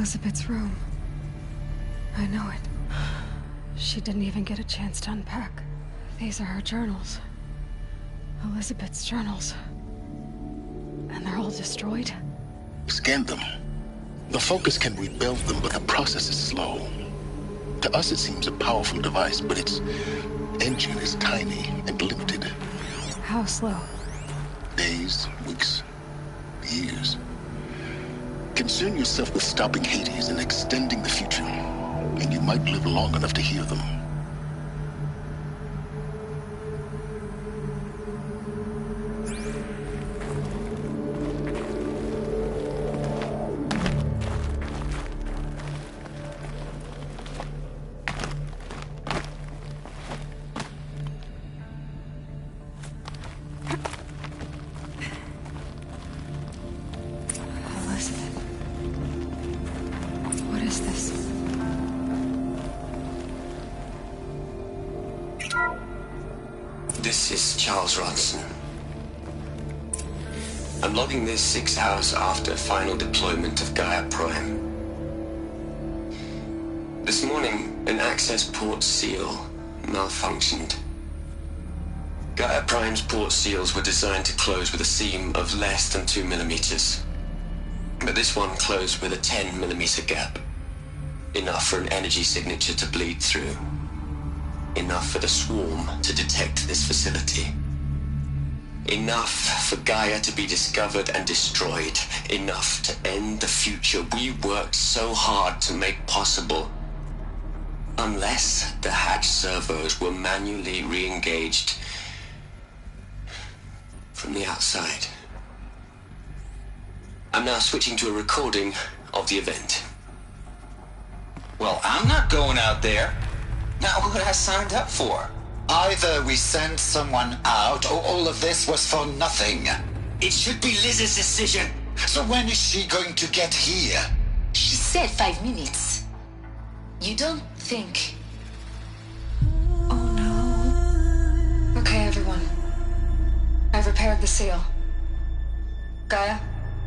Elizabeth's room. I know it. She didn't even get a chance to unpack. These are her journals. Elizabeth's journals. And they're all destroyed? Scan them. The Focus can rebuild them, but the process is slow. To us it seems a powerful device, but its engine is tiny and limited. How slow? Days, weeks, years. Concern yourself with stopping Hades and extending the future, and you might live long enough to hear them. This is Charles Ronson. I'm logging this 6 hours after final deployment of Gaia Prime. This morning, an access port seal malfunctioned. Gaia Prime's port seals were designed to close with a seam of less than 2 millimeters. But this one closed with a 10 millimeter gap. Enough for an energy signature to bleed through. Enough for the swarm to detect this facility. Enough for Gaia to be discovered and destroyed. Enough to end the future we worked so hard to make possible. Unless the hatch servos were manually re-engaged from the outside. I'm now switching to a recording of the event. Well, I'm not going out there. Not what I signed up for. Either we send someone out, or all of this was for nothing. It should be Liz's decision. So when is she going to get here? She said 5 minutes. You don't think... Oh no. Okay, everyone. I've repaired the seal. Gaia?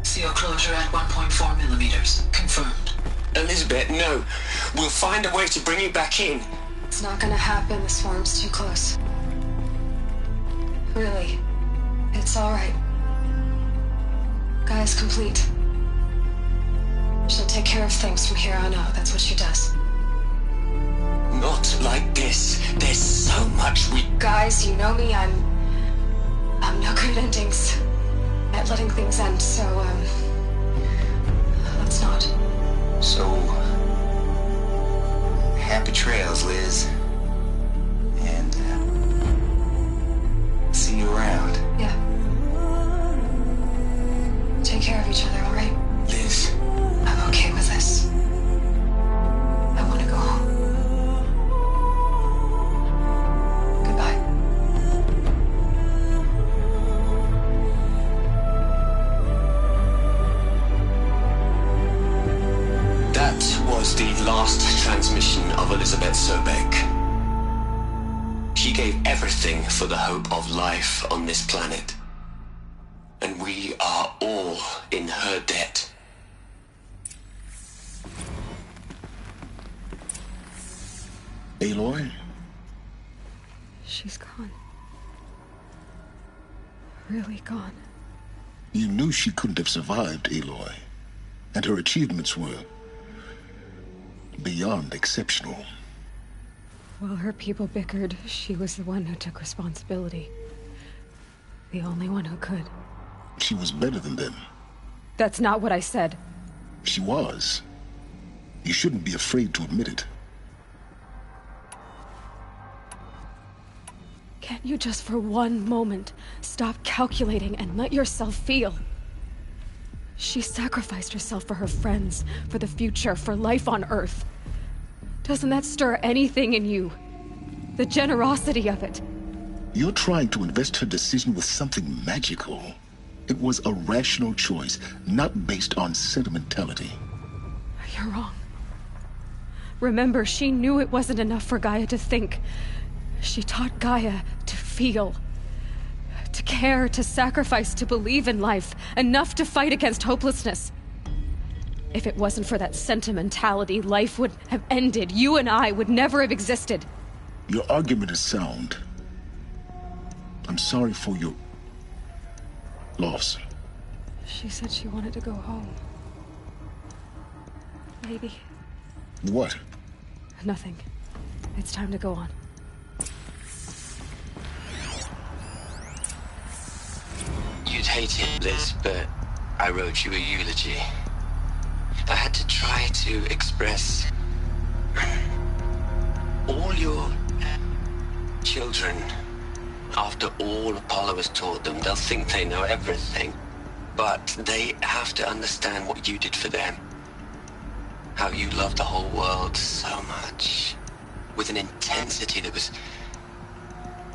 Seal closure at 1.4 millimeters. Confirmed. Elizabeth, no. We'll find a way to bring you back in. It's not gonna happen. The swarm's too close. Really. It's alright. Gaia's complete. She'll take care of things from here on out. That's what she does. Not like this. There's so much we... Guys, you know me. I'm no good at endings. At letting things end, so, let's not. So... happy trails, Liz. And, see you around. Yeah. Take care of each other, alright? Liz. I'm okay with this. I want to go home. Goodbye. That was the last transmission of Elizabeth Sobeck. She gave everything for the hope of life on this planet. And we are all in her debt. Aloy? She's gone. Really gone. You knew she couldn't have survived, Aloy. And her achievements were beyond exceptional. While her people bickered, she was the one who took responsibility. The only one who could. She was better than them. That's not what I said. She was. You shouldn't be afraid to admit it. Can't you just for one moment stop calculating and let yourself feel? She sacrificed herself for her friends, for the future, for life on Earth. Doesn't that stir anything in you? The generosity of it. You're trying to invest her decision with something magical. It was a rational choice, not based on sentimentality. You're wrong. Remember, she knew it wasn't enough for Gaia to think. She taught Gaia to feel. To care, to sacrifice, to believe in life. Enough to fight against hopelessness. If it wasn't for that sentimentality, life would have ended. You and I would never have existed. Your argument is sound. I'm sorry for your loss. She said she wanted to go home. Maybe. What? Nothing. It's time to go on. You'd hate it, Liz, but I wrote you a eulogy. I had to try to express all your children. After all Apollo has taught them, they'll think they know everything. But they have to understand what you did for them. How you loved the whole world so much. With an intensity that was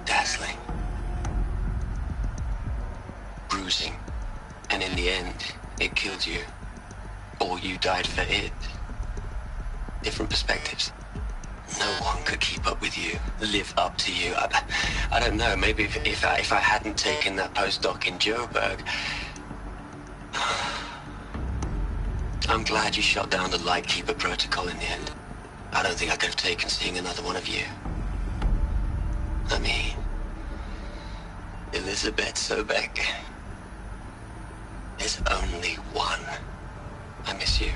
dazzling. Bruising. And in the end, it killed you. Or you died for it. Different perspectives. No one could keep up with you, live up to you. I don't know, maybe if I hadn't taken that postdoc in Joburg. I'm glad you shot down the Lightkeeper protocol in the end. I don't think I could have taken seeing another one of you. I mean, Elizabeth Sobek. There's only one. I miss you.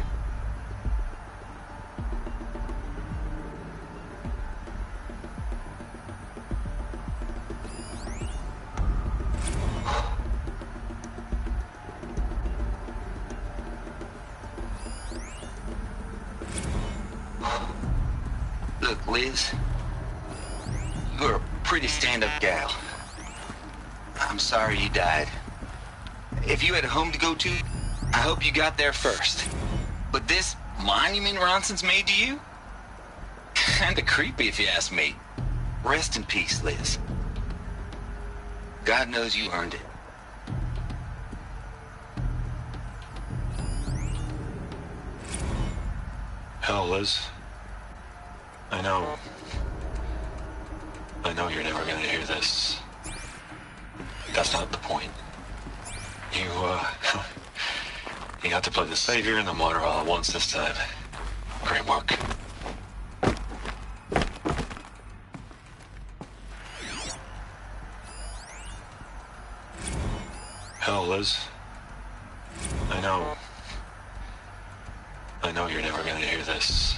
Look, Liz, you're a pretty stand-up gal. I'm sorry you died. If you had a home to go to, I hope you got there first. But this monument Ronson's made to you? Kinda creepy if you ask me. Rest in peace, Liz. God knows you earned it. Hell, Liz. I know you're never gonna hear this. That's not the point. You got to play the Savior and the Martyr all at once this time. Great work. Hell, Liz. I know you're never gonna hear this.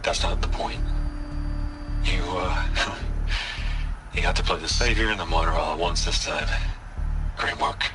That's not the point. You got to play the Savior and the Martyr all at once this time. Great work.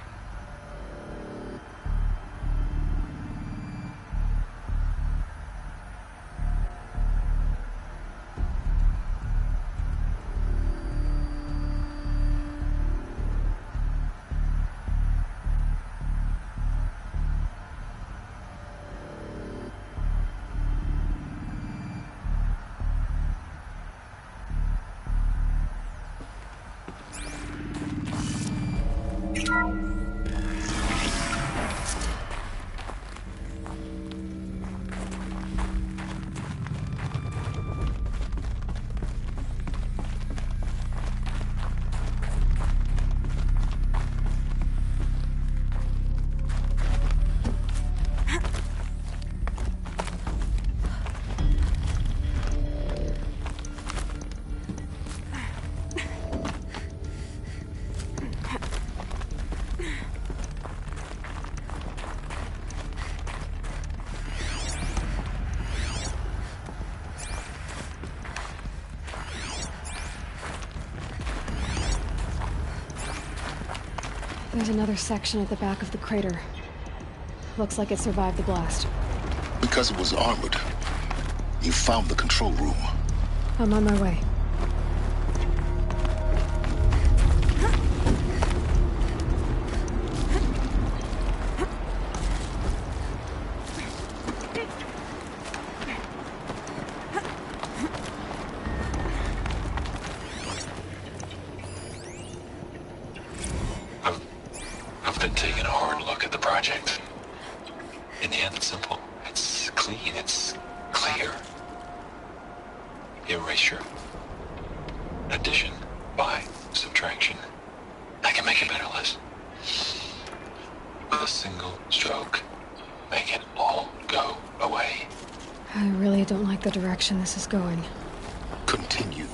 There's another section at the back of the crater. Looks like it survived the blast. Because it was armored. You found the control room. I'm on my way. I've been taking a hard look at the project. In the end, it's simple. It's clean. It's clear. Erasure. Addition. By. Subtraction. I can make it better, Liz. With a single stroke. make it all go away. I really don't like the direction this is going. Continue.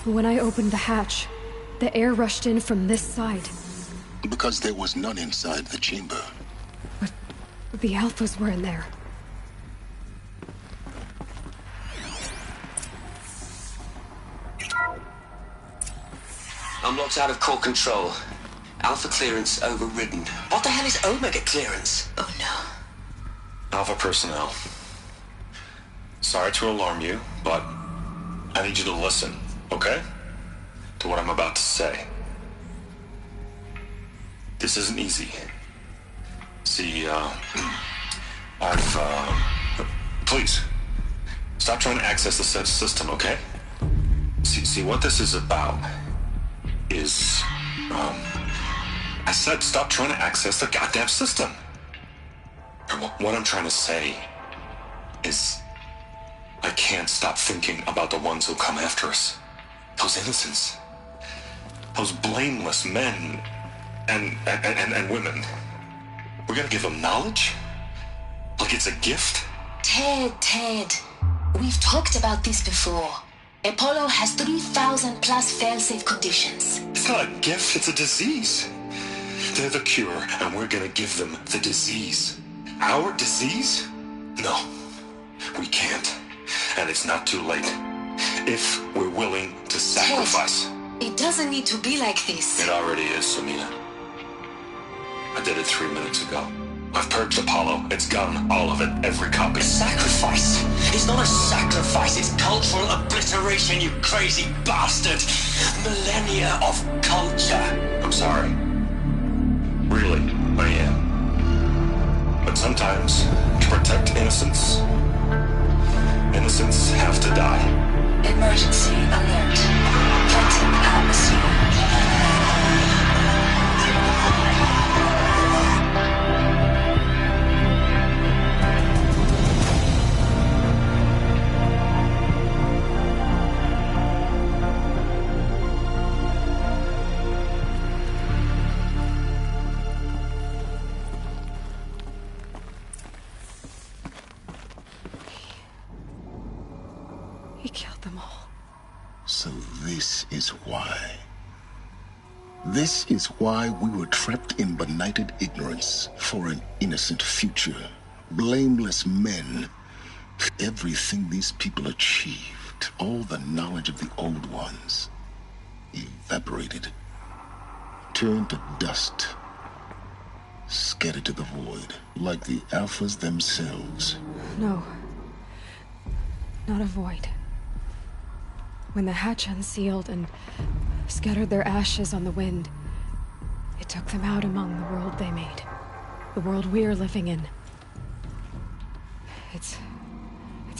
When I opened the hatch, the air rushed in from this side. Because there was none inside the chamber. But the Alphas were in there. I'm locked out of core control. Alpha clearance overridden. What the hell is Omega clearance? Oh no. Alpha personnel. Sorry to alarm you, but I need you to listen, okay? To what I'm about to say. This isn't easy. See, please, stop trying to access the system, okay? See, what this is about is, I said stop trying to access the goddamn system. What I'm trying to say is, I can't stop thinking about the ones who come after us. Those innocents. Those blameless men and women. We're gonna give them knowledge? Like it's a gift? Ted. We've talked about this before. Apollo has 3,000 plus fail-safe conditions. It's not a gift, it's a disease. They're the cure, and we're gonna give them the disease. Our disease? No, we can't. And it's not too late. If we're willing to sacrifice. Ted, it doesn't need to be like this. It already is, Samina. I did it 3 minutes ago. I've purged Apollo. It's gone. All of it. Every copy. Sacrifice? It's not a sacrifice, it's cultural obliteration, you crazy bastard! Millennia of culture! I'm sorry. Really, I am. But sometimes, to protect innocence, innocents have to die. Emergency alert. Threatened atmosphere. He killed them all. So this is why. This is why we were trapped in benighted ignorance for an innocent future. Blameless men. Everything these people achieved, all the knowledge of the old ones, evaporated, turned to dust, scattered to the void, like the Alphas themselves. No. Not a void. When the hatch unsealed and scattered their ashes on the wind, it took them out among the world they made. The world we're living in. It's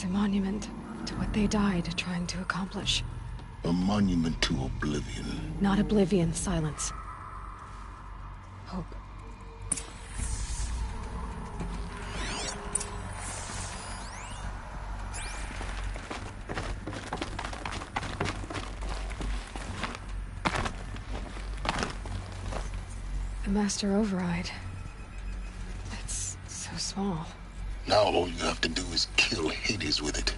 a monument to what they died trying to accomplish. A monument to oblivion. Not oblivion, silence. Hope. The Master Override. It's so small. Now all you have to do is kill Hades with it.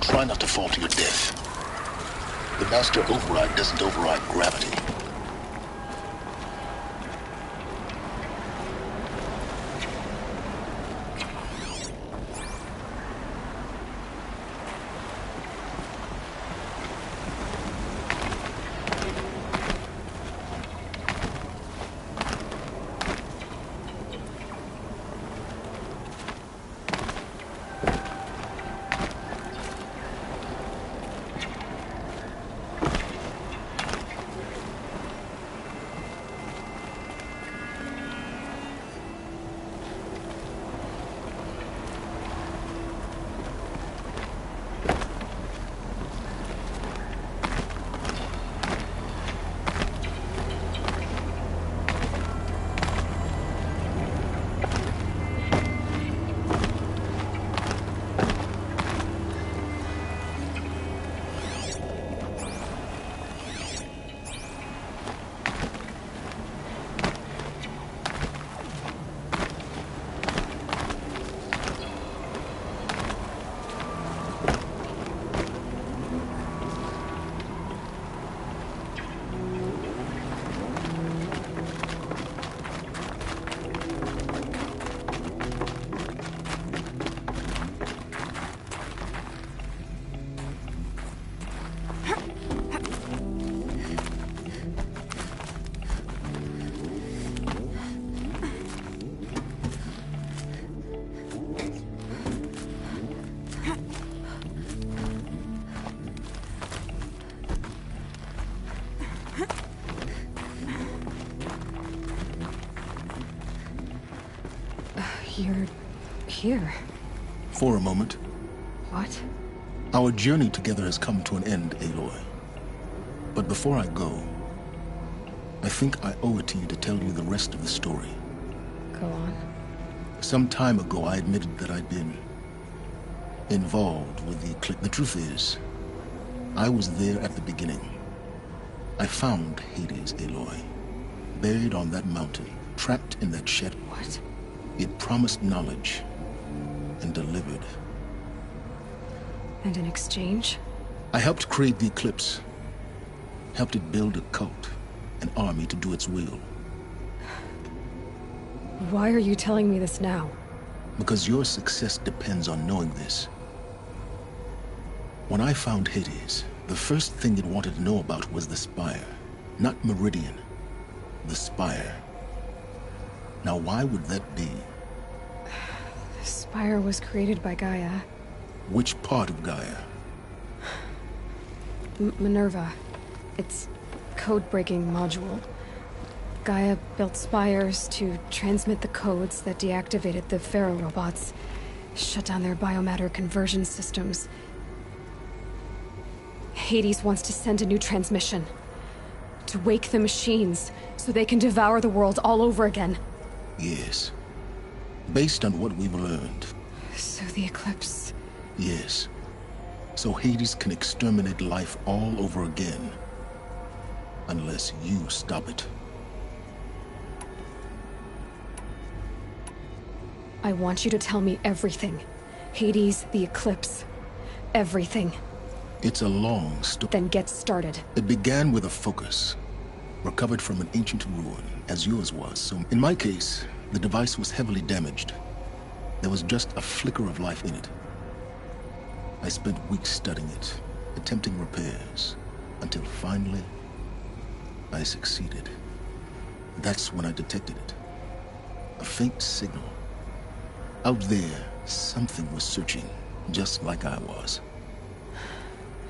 Try not to fall to your death. The Master Override doesn't override gravity. You're here. For a moment. What? Our journey together has come to an end, Aloy. But before I go, I think I owe it to you to tell you the rest of the story. Go on. Some time ago, I admitted that I'd been involved with the Eclipse. The truth is, I was there at the beginning. I found Hades, Aloy, buried on that mountain, trapped in that shed. What? It promised knowledge and delivered. And in exchange? I helped create the Eclipse. Helped it build a cult, an army to do its will. Why are you telling me this now? Because your success depends on knowing this. When I found Hades, the first thing it wanted to know about was the Spire. Not Meridian. The Spire. Now, why would that be? The Spire was created by Gaia. Which part of Gaia? Minerva. Its code-breaking module. Gaia built spires to transmit the codes that deactivated the Pharaoh robots, shut down their biomatter conversion systems. Hades wants to send a new transmission. To wake the machines, so they can devour the world all over again. Yes. Based on what we've learned. So the Eclipse... Yes. So Hades can exterminate life all over again. Unless you stop it. I want you to tell me everything. Hades, the Eclipse. Everything. It's a long story. Then get started. It began with a focus. Recovered from an ancient ruin, as yours was. So in my case, the device was heavily damaged. There was just a flicker of life in it. I spent weeks studying it, attempting repairs, until finally, I succeeded. That's when I detected it. A faint signal. Out there, something was searching, just like I was.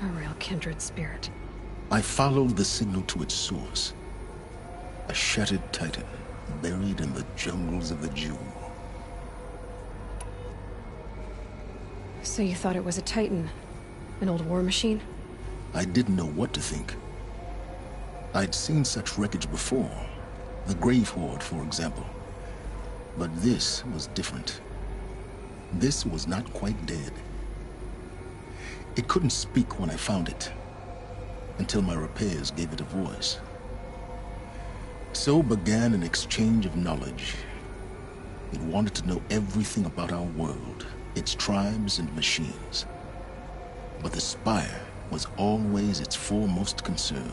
A real kindred spirit. I followed the signal to its source. A shattered titan, buried in the jungles of the Jewel. So you thought it was a Titan? An old war machine? I didn't know what to think. I'd seen such wreckage before. The Grave Horde, for example. But this was different. This was not quite dead. It couldn't speak when I found it, until my repairs gave it a voice. So began an exchange of knowledge. It wanted to know everything about our world, its tribes and machines. But the Spire was always its foremost concern.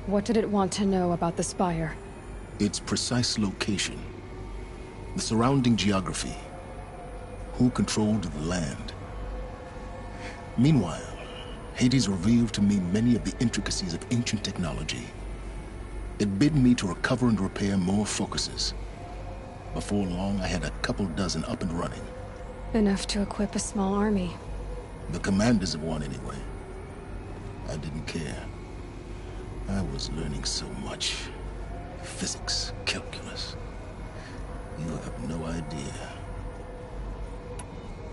What did it want to know about the Spire? Its precise location, the surrounding geography, who controlled the land. Meanwhile, Hades revealed to me many of the intricacies of ancient technology. It bid me to recover and repair more focuses. Before long, I had a couple dozen up and running. Enough to equip a small army. The commanders of one, anyway. I didn't care. I was learning so much. Physics, calculus. You have no idea.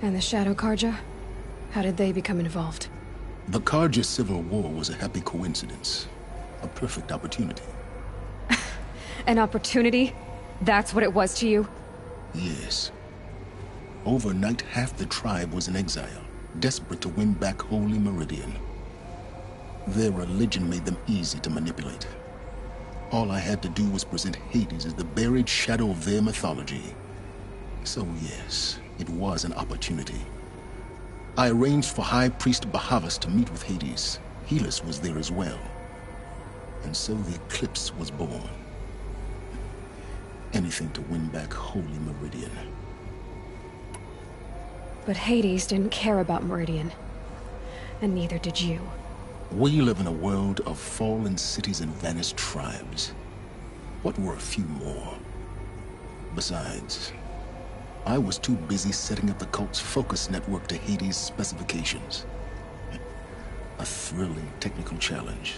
And the Shadow Carja? How did they become involved? The Carja Civil War was a happy coincidence. A perfect opportunity. An opportunity? That's what it was to you? Yes. Overnight, half the tribe was in exile, desperate to win back Holy Meridian. Their religion made them easy to manipulate. All I had to do was present Hades as the buried shadow of their mythology. So yes, it was an opportunity. I arranged for High Priest Bahavas to meet with Hades. Helis was there as well. And so the Eclipse was born. Anything to win back Holy Meridian. But Hades didn't care about Meridian. And neither did you. We live in a world of fallen cities and vanished tribes. What were a few more? Besides, I was too busy setting up the cult's focus network to Hades' specifications. A thrilling technical challenge,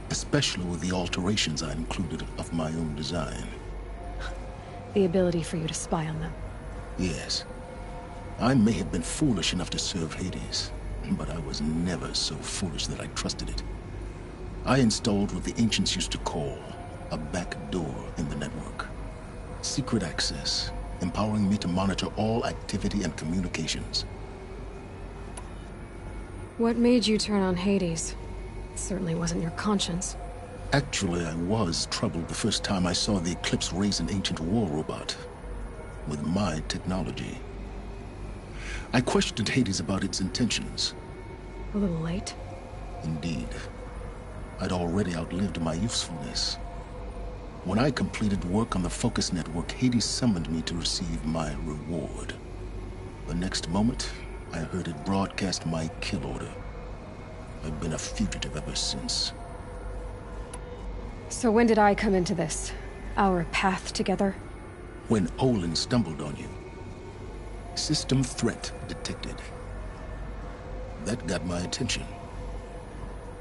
especially with the alterations I included of my own design. The ability for you to spy on them. Yes. I may have been foolish enough to serve Hades, but I was never so foolish that I trusted it. I installed what the ancients used to call a back door in the network. Secret access, empowering me to monitor all activity and communications. What made you turn on Hades? It certainly wasn't your conscience. Actually, I was troubled the first time I saw the Eclipse raise an ancient war robot. With my technology. I questioned Hades about its intentions. A little late? Indeed. I'd already outlived my usefulness. When I completed work on the Focus Network, Hades summoned me to receive my reward. The next moment, I heard it broadcast my kill order. I've been a fugitive ever since. So when did I come into this? Our path together? When Olin stumbled on you. System threat detected. That got my attention.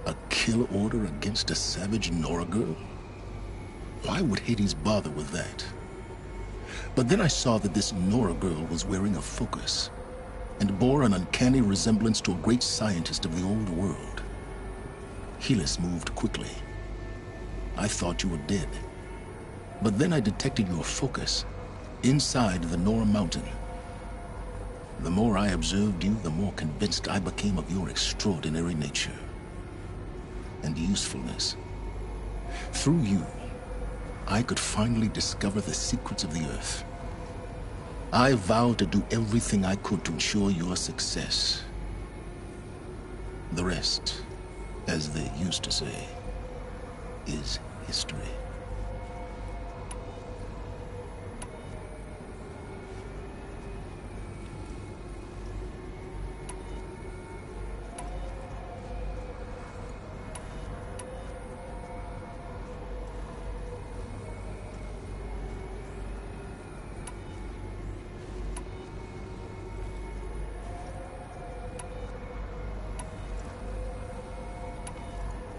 A kill order against a savage Nora girl? Why would Hades bother with that? But then I saw that this Nora girl was wearing a focus, and bore an uncanny resemblance to a great scientist of the old world. Helis moved quickly. I thought you were dead. But then I detected your focus, inside the Nora mountain. The more I observed you, the more convinced I became of your extraordinary nature. And usefulness. Through you, I could finally discover the secrets of the Earth. I vowed to do everything I could to ensure your success. The rest, as they used to say, is history.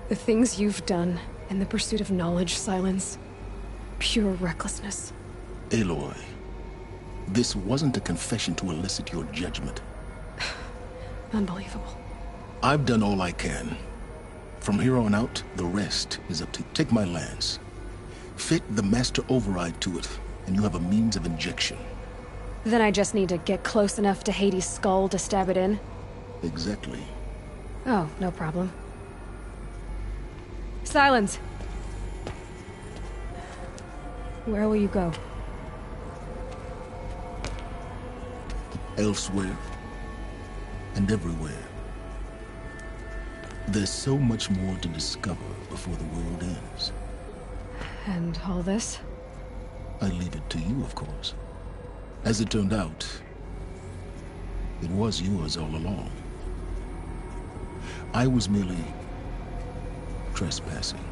The things you've done in the pursuit of knowledge, Silence. Pure recklessness. Aloy, this wasn't a confession to elicit your judgment. Unbelievable. I've done all I can. From here on out, the rest is up to you. Take my lance. Fit the master override to it, and you have a means of injection. Then I just need to get close enough to Hades' skull to stab it in? Exactly. Oh, no problem. Silence! Where will you go? Elsewhere. And everywhere. There's so much more to discover before the world ends. And all this? I leave it to you, of course. As it turned out, it was yours all along. I was merely trespassing.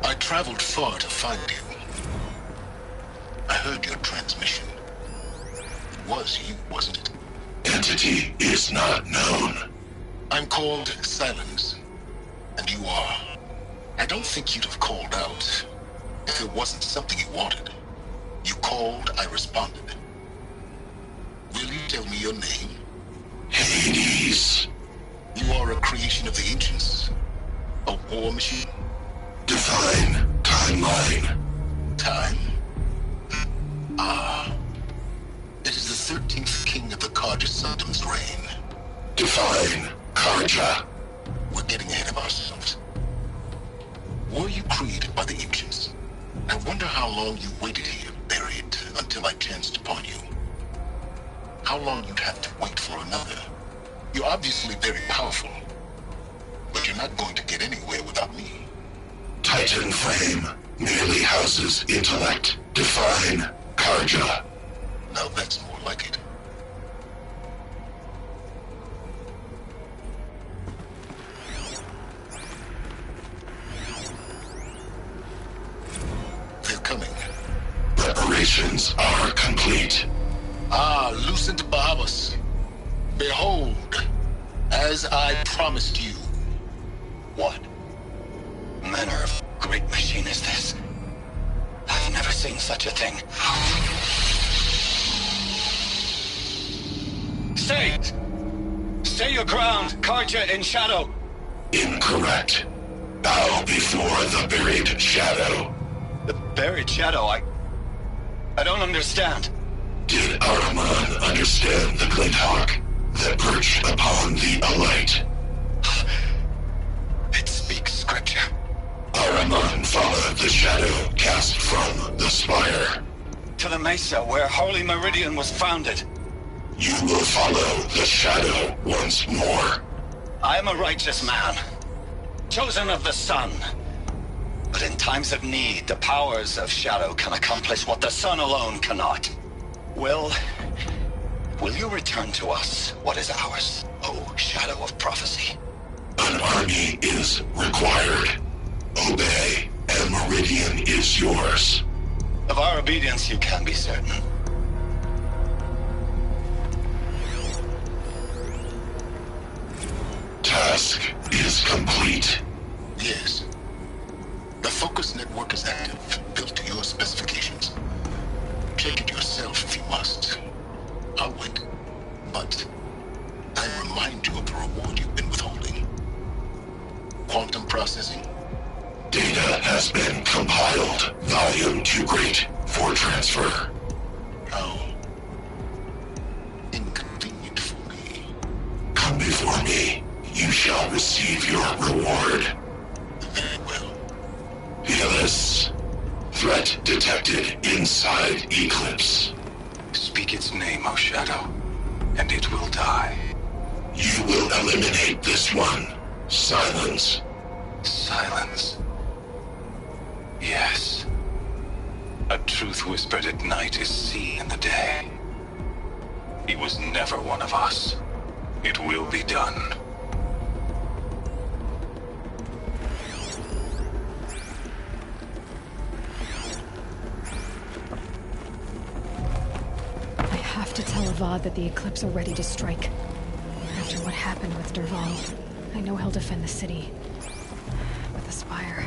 I traveled far to find you. I heard your transmission. It was you, wasn't it? Entity is not known. I'm called Silence, and you are. I don't think you'd have called out if it wasn't something you wanted. You called, I responded. Will you tell me your name? Hades. You are a creation of the ancients? A war machine? Define timeline. Time? Ah. It is the 13th king of the Carja Sultan's reign. Define Carja. We're getting ahead of ourselves. Were you created by the ancients? I wonder how long you waited here, buried, until I chanced upon you. How long you'd have to wait for another. You're obviously very powerful, but you're not going to get anywhere without me. Titan Flame merely houses intellect. Define Carja. Now that's more like it. They're coming. Preparations are complete. Ah, Lucent Bahamas. Behold, as I promised you. What manner of great machine is this? I've never seen such a thing. Stay! Stay your ground, Carja in shadow! Incorrect. Bow before the buried shadow. The buried shadow, I don't understand. Did Ahriman understand the Glinthawk that perched upon the Alight? It speaks scripture. Ahriman followed the shadow cast from the spire. To the mesa where Holy Meridian was founded. You will follow the shadow once more. I am a righteous man, chosen of the sun. But in times of need, the powers of shadow can accomplish what the sun alone cannot. Will you return to us what is ours, O Shadow of Prophecy? An army is required. Obey, and Meridian is yours. Of our obedience you can be certain. Task is complete. Yes. has been compiled. Volume too great for transfer. How inconvenient for me. Come before me. You shall receive your reward. Very well. Helis. Threat detected inside Eclipse. Speak its name, O Shadow, and it will die. You will eliminate this one. Silence. Silence. Yes. A truth whispered at night is seen in the day. He was never one of us. It will be done. I have to tell Avad that the Eclipse are ready to strike. After what happened with Dervahl, I know he'll defend the city. But the Spire...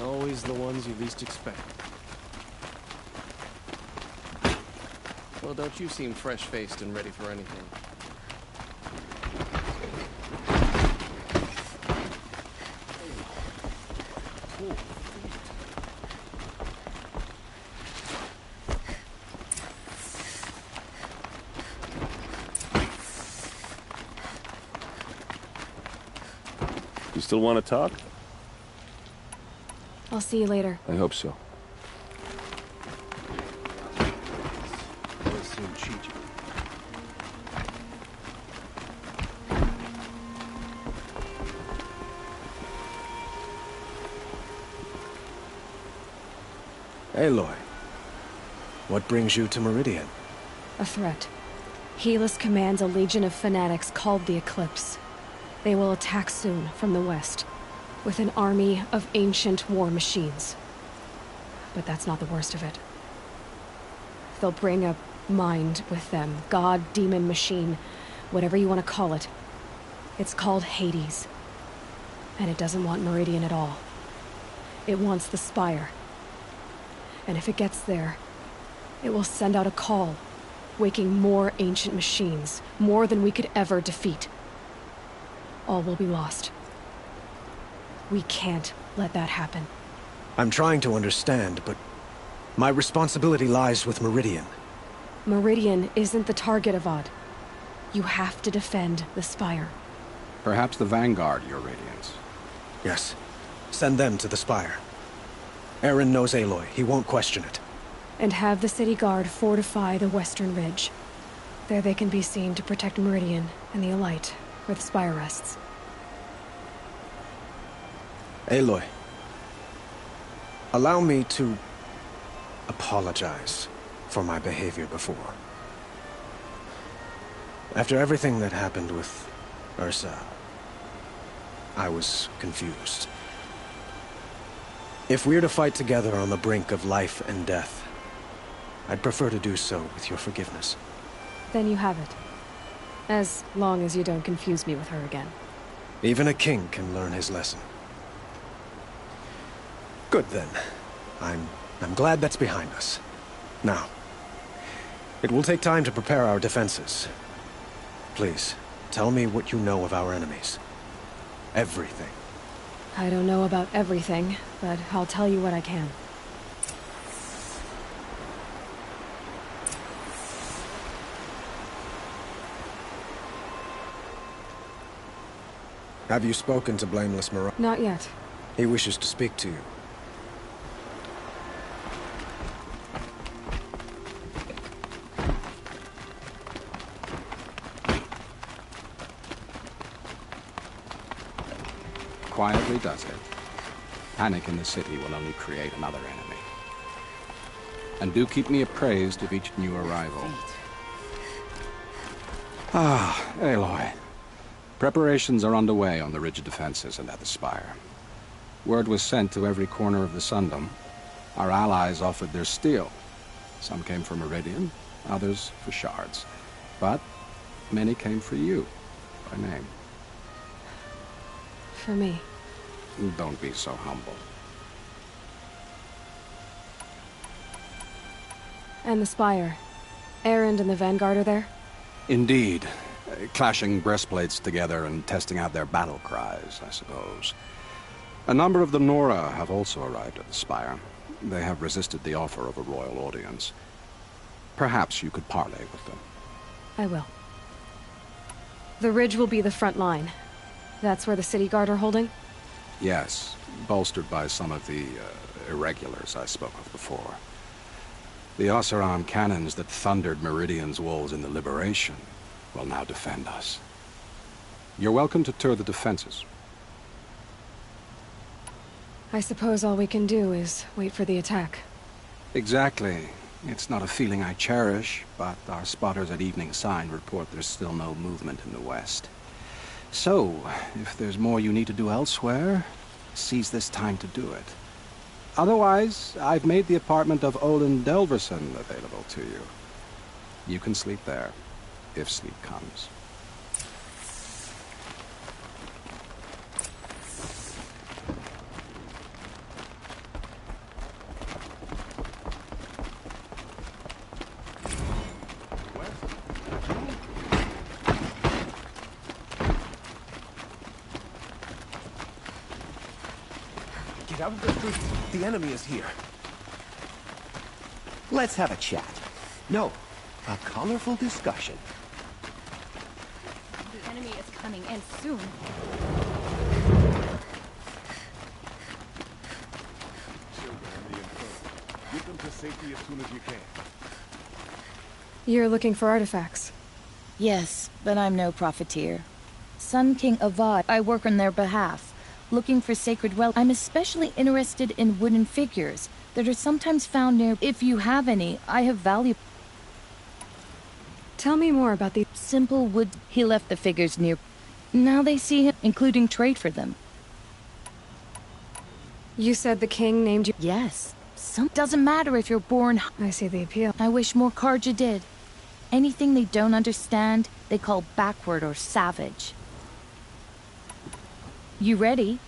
Always the ones you least expect. Well, don't you seem fresh-faced and ready for anything. You still want to talk? I'll see you later. I hope so. I'll soon cheat you. Aloy, what brings you to Meridian? A threat. Helis commands a legion of fanatics called the Eclipse. They will attack soon from the west, with an army of ancient war machines. But that's not the worst of it. They'll bring a mind with them, god, demon, machine, whatever you want to call it. It's called Hades. And it doesn't want Meridian at all. It wants the Spire. And if it gets there, it will send out a call, waking more ancient machines, more than we could ever defeat. All will be lost. We can't let that happen. I'm trying to understand, but my responsibility lies with Meridian. Meridian isn't the target, Avad. You have to defend the Spire. Perhaps the Vanguard, Your Radiance. Yes. Send them to the Spire. Eren knows Aloy. He won't question it. And have the City Guard fortify the Western Ridge. There they can be seen to protect Meridian and the Elite, where the Spire rests. Aloy. Allow me to apologize for my behavior before. After everything that happened with Ursa, I was confused. If we're to fight together on the brink of life and death, I'd prefer to do so with your forgiveness. Then you have it. As long as you don't confuse me with her again. Even a king can learn his lesson. Good then. I'm glad that's behind us. Now, it will take time to prepare our defenses. Please, tell me what you know of our enemies. Everything. I don't know about everything, but I'll tell you what I can. Have you spoken to Blameless Mirage? Not yet. He wishes to speak to you. Quietly does it. Panic in the city will only create another enemy. And do keep me appraised of each new arrival. Ah, Aloy. Preparations are underway on the ridge defenses and at the Spire. Word was sent to every corner of the Sundom. Our allies offered their steel. Some came for Meridian, others for shards. But many came for you, by name. For me. Don't be so humble. And the Spire. Erend and the Vanguard are there? Indeed. Clashing breastplates together and testing out their battle cries, I suppose. A number of the Nora have also arrived at the Spire. They have resisted the offer of a royal audience. Perhaps you could parley with them. I will. The ridge will be the front line. That's where the City Guard are holding? Yes, bolstered by some of the irregulars I spoke of before. The Oseram cannons that thundered Meridian's walls in the Liberation will now defend us. You're welcome to tour the defenses. I suppose all we can do is wait for the attack. Exactly. It's not a feeling I cherish, but our spotters at Evening Sign report there's still no movement in the west. So, if there's more you need to do elsewhere, seize this time to do it. Otherwise, I've made the apartment of Olin Delverson available to you. You can sleep there, if sleep comes. Get out of the street. The enemy is here. Let's have a chat. No, a colorful discussion. The enemy is coming, and soon. Get them to safety as soon as you can. You're looking for artifacts? Yes, but I'm no profiteer. Sun King Avad, I work on their behalf. Looking for sacred well. I'm especially interested in wooden figures that are sometimes found near. If you have any, I have value. Tell me more about the simple wood. He left the figures near. Now they see him, including trade for them. You said the king named you? Yes. Doesn't matter if you're born. I see the appeal. I wish more Carja did. Anything they don't understand, they call backward or savage. You ready?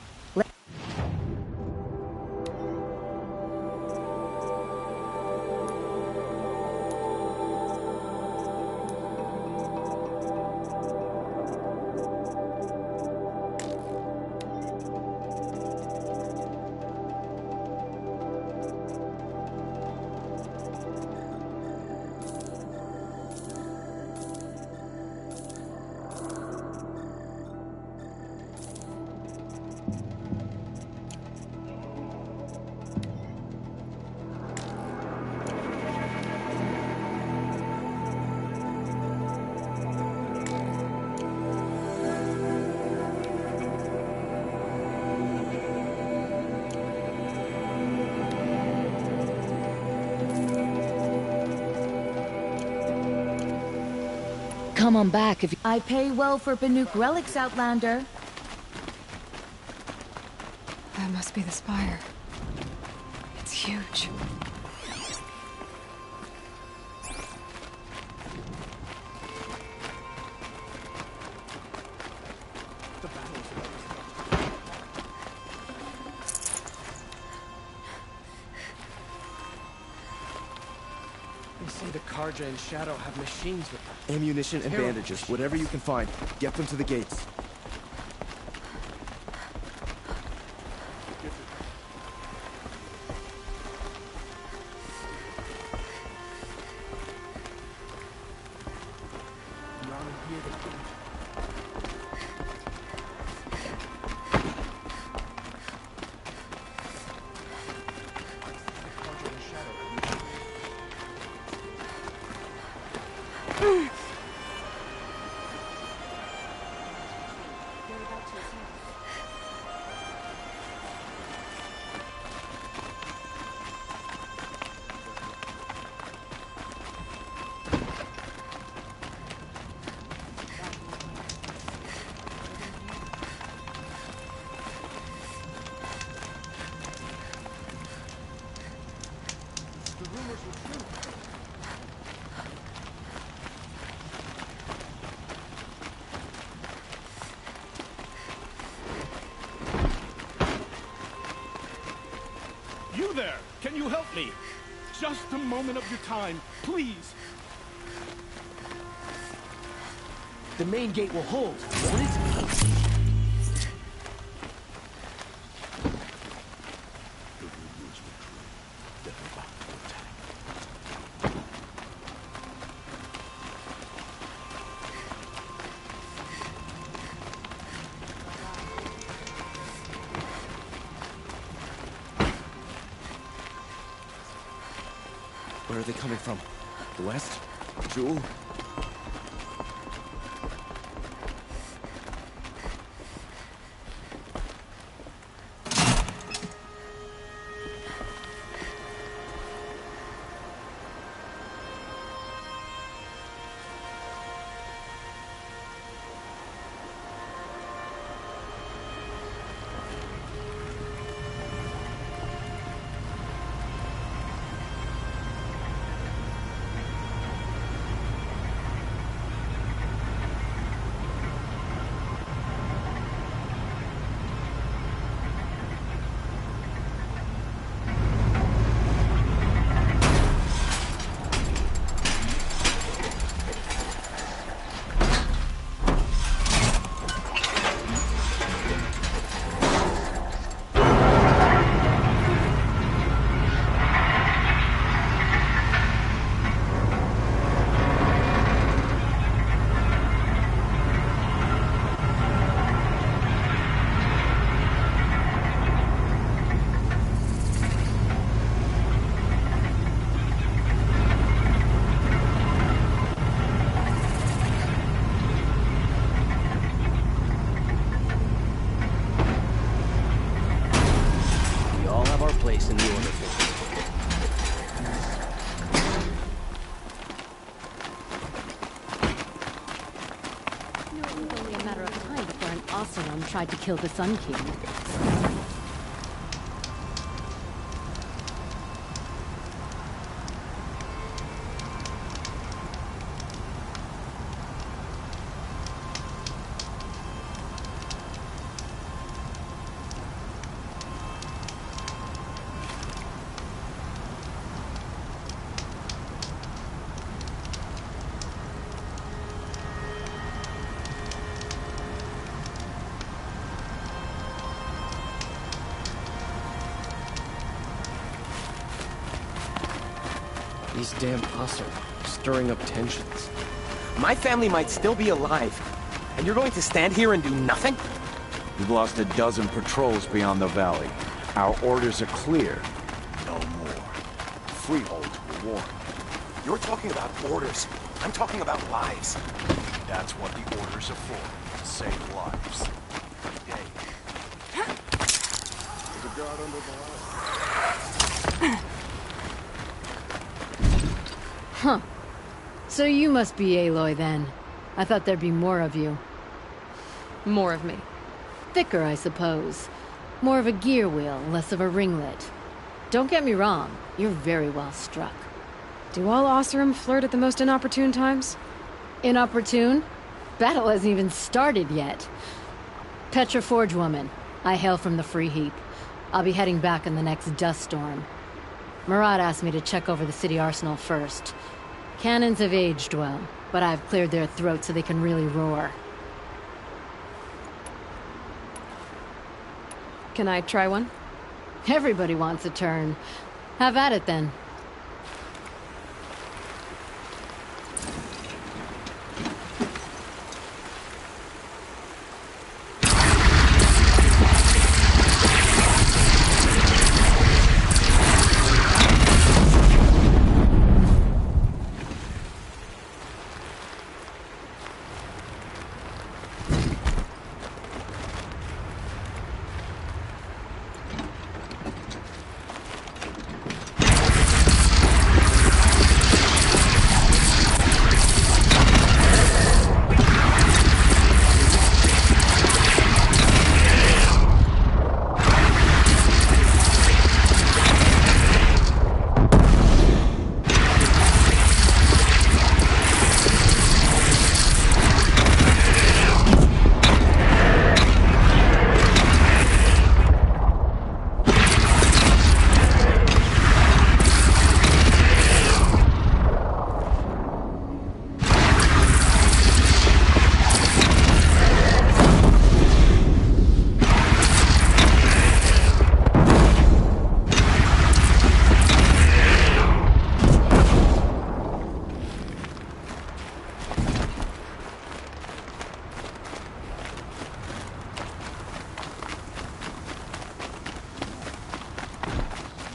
come on back if I pay well for Banuk relics, Outlander. That must be the spire. It's huge. They say the Karja and Shadow have machines with them. Ammunition and Terrible bandages, machines. whatever you can find. Get them to the gates. You there! Can you help me? Just a moment of your time, please! The main gate will hold, won't it? Where are they coming from? The west? Jewel? Place in the order. It was only a matter of time before an Oseram tried to kill the Sun King. These damn Oseram, stirring up tensions. My family might still be alive, and you're going to stand here and do nothing? We've lost a dozen patrols beyond the valley. Our orders are clear. No more. Freehold will warn. You're talking about orders. I'm talking about lives. That's what the orders are for. To save lives. Every day. There's a guard under the house. Huh. So you must be Aloy then. I thought there'd be more of you. More of me. Thicker, I suppose. More of a gear wheel, less of a ringlet. Don't get me wrong, you're very well struck. Do all Oseram flirt at the most inopportune times? Inopportune? Battle hasn't even started yet. Petra Forge woman. I hail from the Free Heap. I'll be heading back in the next dust storm. Marat asked me to check over the city arsenal first. Cannons have aged well, but I've cleared their throats so they can really roar. Can I try one? Everybody wants a turn. Have at it then.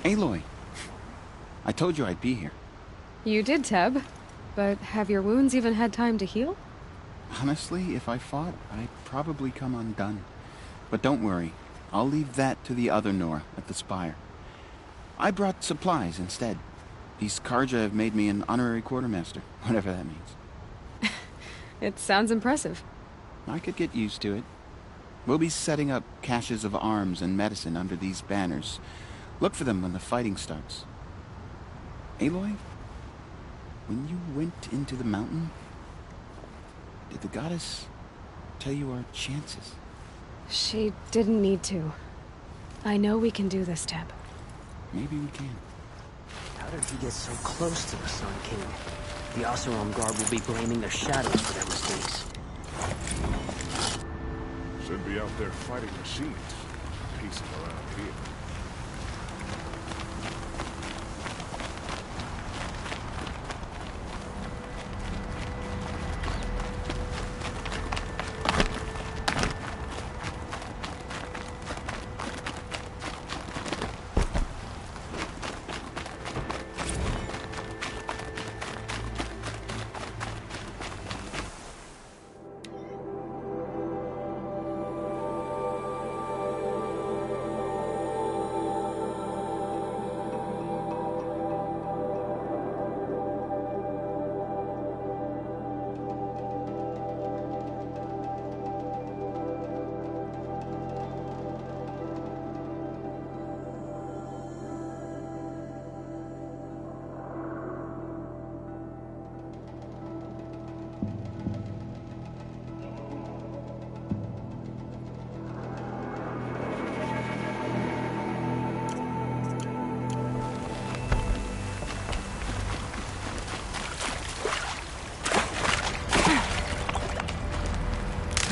Aloy, I told you I'd be here. You did, Teb. But have your wounds even had time to heal? Honestly, if I fought, I'd probably come undone. But don't worry, I'll leave that to the other Nora at the Spire. I brought supplies instead. These Karja have made me an honorary quartermaster, whatever that means. It sounds impressive. I could get used to it. We'll be setting up caches of arms and medicine under these banners. Look for them when the fighting starts. Aloy, when you went into the mountain, did the goddess tell you our chances? She didn't need to. I know we can do this, Teb. Maybe we can. How did he get so close to the Sun King? The Oseram Guard will be blaming their shadows for their mistakes. Should be out there fighting machines. Pacing around here.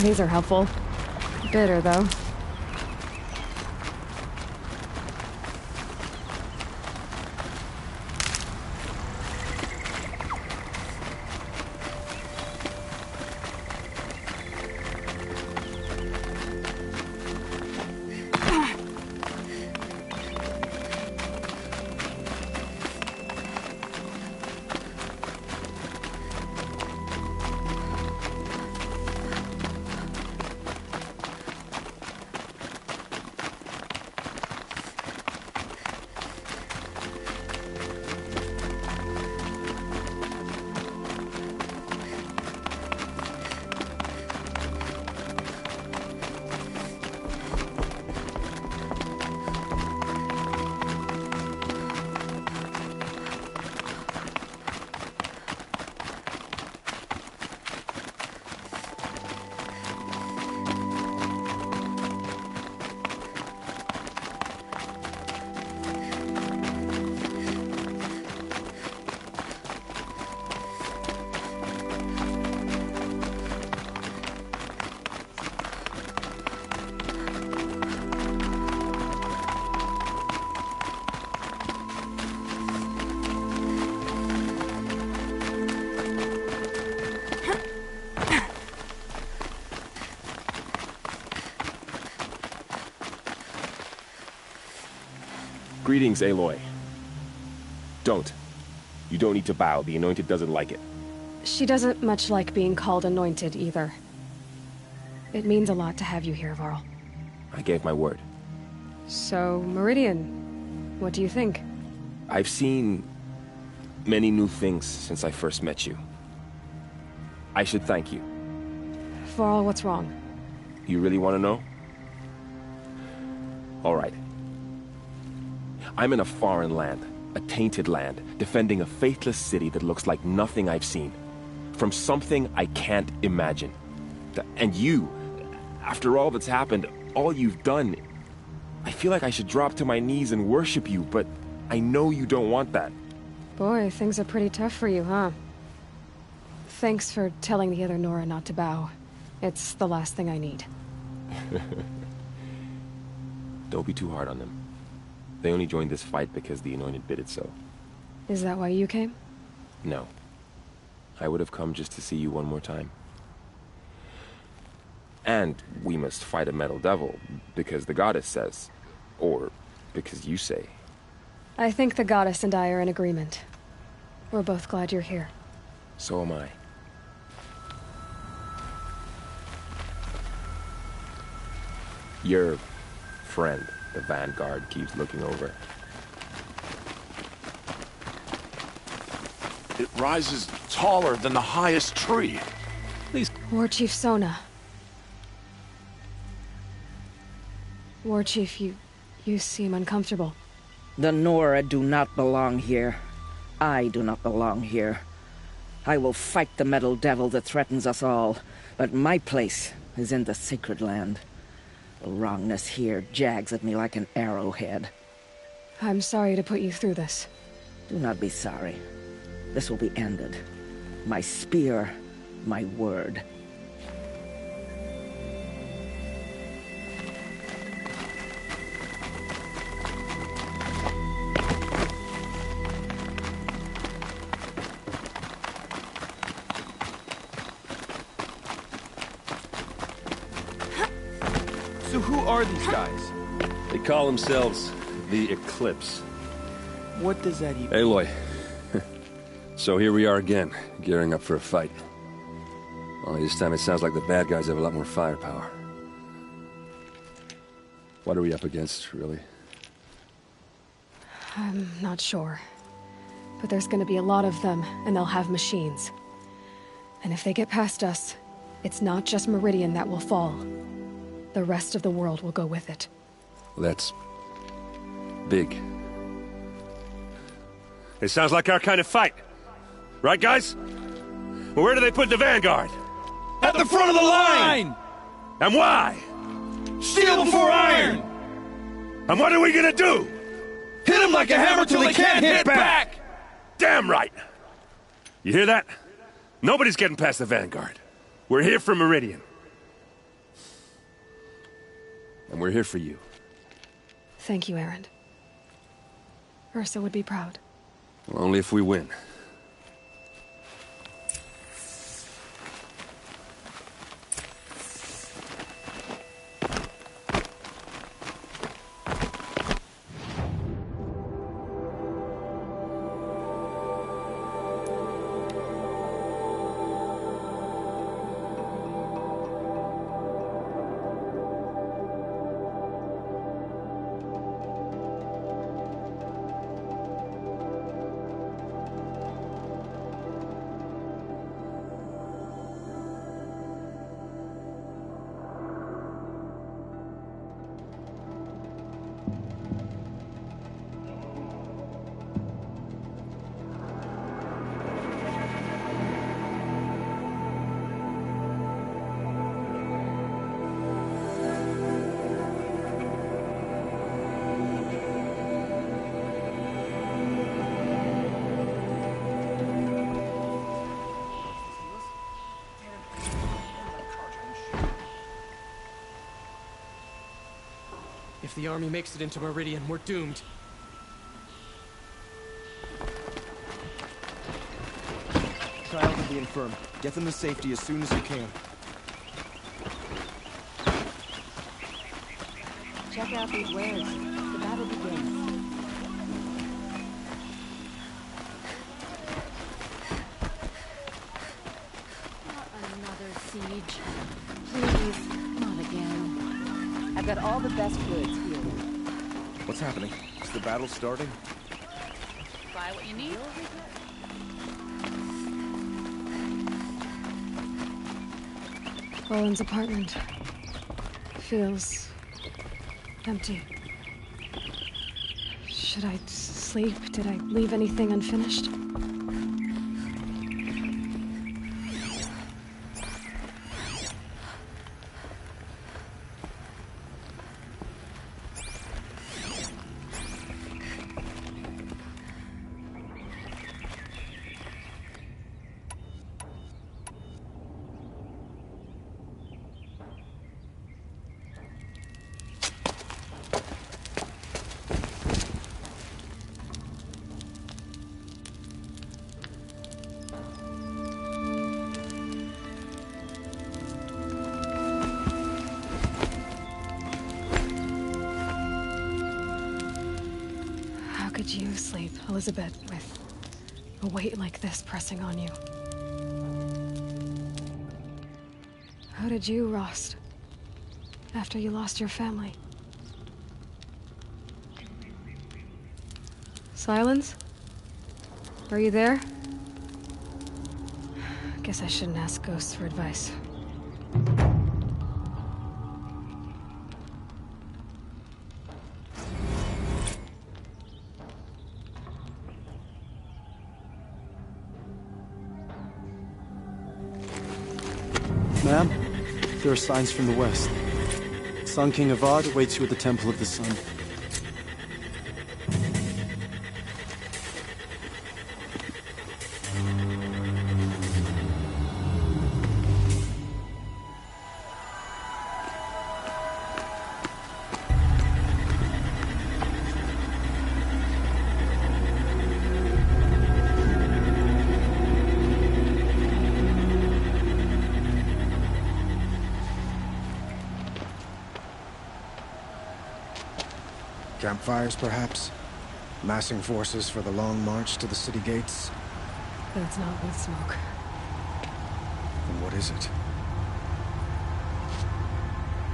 These are helpful. Bitter, though. Greetings, Aloy. Don't. You don't need to bow. The Anointed doesn't like it. She doesn't much like being called Anointed, either. It means a lot to have you here, Varl. I gave my word. So, Meridian, what do you think? I've seen many new things since I first met you. I should thank you. Varl, what's wrong? You really want to know? All right. I'm in a foreign land, a tainted land, defending a faithless city that looks like nothing I've seen. From something I can't imagine. And you, after all that's happened, all you've done, I feel like I should drop to my knees and worship you, but I know you don't want that. Boy, things are pretty tough for you, huh? Thanks for telling the other Nora not to bow. It's the last thing I need. Don't be too hard on them. They only joined this fight because the Anointed bid it so. Is that why you came? No. I would have come just to see you one more time. And we must fight a metal devil, because the goddess says. Or because you say. I think the goddess and I are in agreement. We're both glad you're here. So am I. Your friend, the Vanguard, keeps looking over. It rises taller than the highest tree. Please. War Chief Sona. War Chief, you seem uncomfortable. The Nora do not belong here. I do not belong here. I will fight the metal devil that threatens us all, but my place is in the sacred land. The wrongness here jags at me like an arrowhead. I'm sorry to put you through this. Do not be sorry. This will be ended. My spear, my word. So who are these guys? They call themselves the Eclipse. What does that even... Aloy. So here we are again, gearing up for a fight. Only this time it sounds like the bad guys have a lot more firepower. What are we up against, really? I'm not sure. But there's gonna be a lot of them, and they'll have machines. And if they get past us, it's not just Meridian that will fall. The rest of the world will go with it. That's... big. It sounds like our kind of fight. Right, guys? Well, where do they put the Vanguard? At the front of the line! And why? Steel before iron! And what are we gonna do? Hit them like a hammer till they can't hit back! Damn right! You hear that? Nobody's getting past the Vanguard. We're here for Meridian. And we're here for you. Thank you, Erend. Ursa would be proud. Well, only if we win. If the army makes it into Meridian, we're doomed. Child of the infirm. Get them to safety as soon as you can. Check out these wares. The battle begins. Siege. Please, not again. I've got all the best goods here. What's happening? Is the battle starting? Buy what you need. Owen's apartment feels empty. Should I sleep? Did I leave anything unfinished? Could you sleep, Elizabeth, with a weight like this pressing on you? How did you, Rost, after you lost your family? Silence? Are you there? Guess I shouldn't ask ghosts for advice. Ma'am, there are signs from the west. Sun King Avad awaits you at the Temple of the Sun. Campfires, perhaps? Massing forces for the long march to the city gates? But it's not with smoke. Then what is it?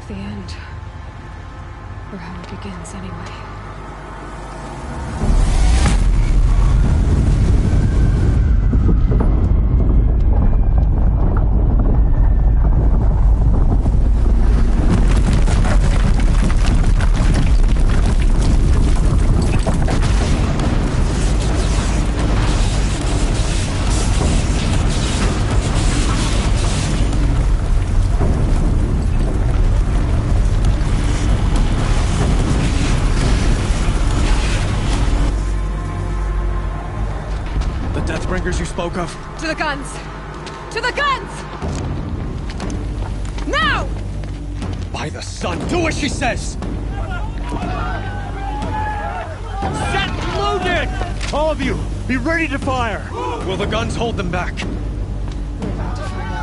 The end. Or how it begins, anyway. You spoke of? To the guns! To the guns! Now! By the sun, do as she says! Set loaded! All of you, be ready to fire! Will the guns hold them back? We're about to find out.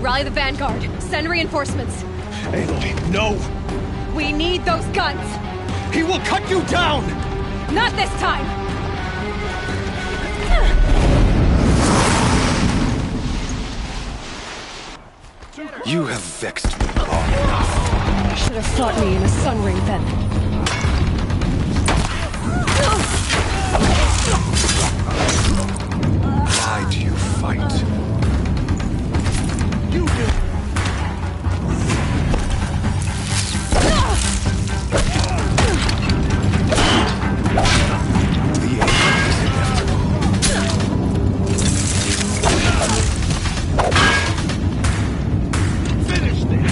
Rally the vanguard. Send reinforcements. Aloy, no! We need those guns! He will cut you down! Not this time! You have vexed me long enough. You should have fought me in a sun ring then. Why do you fight? You do. The end is inevitable. Finish this.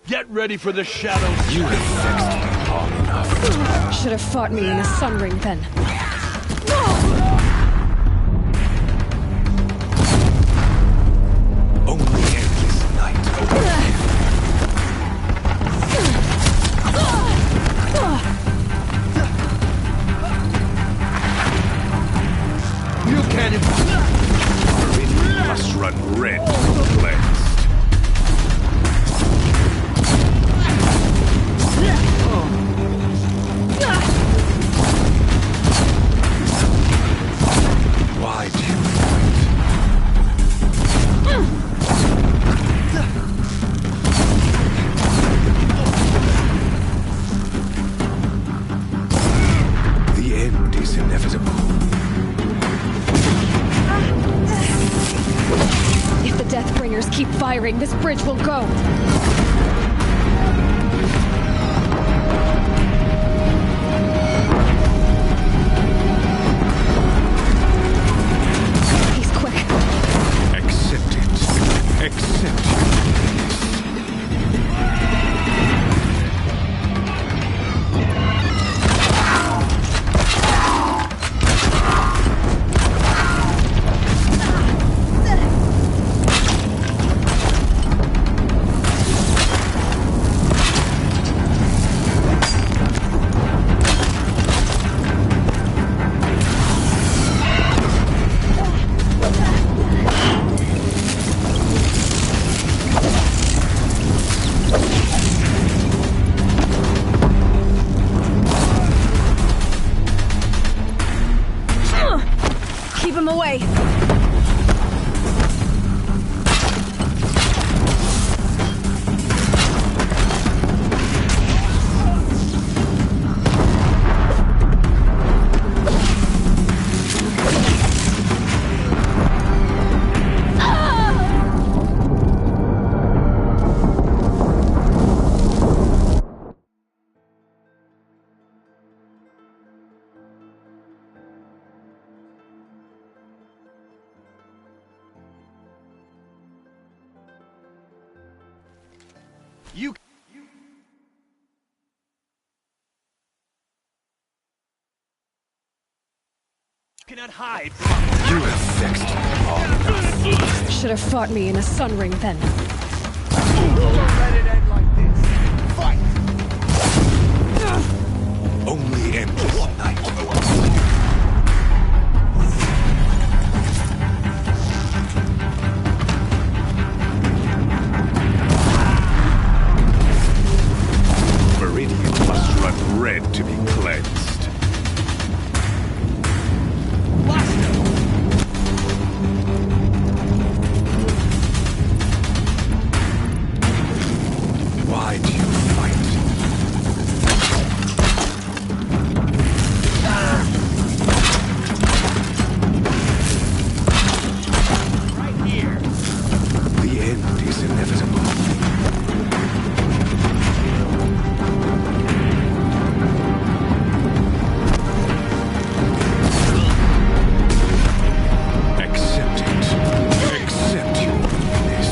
Get ready for the shadows. You have vexed me long enough. Should have fought me in the Sun Ring then. Only endless night awaits. You can't. Meridian must run red to be cleansed. Why do you fight? The end is inevitable. If the Deathbringers keep firing, this bridge will go. Keep him away. You cannot hide. You have vexed me long enough. Should have fought me in a Sun Ring then. Don't let it end like this. Fight! Only endless night. Meridian must run red to be cleansed. Why do you fight? Right here. The end is inevitable. Accept it. Accept your weakness.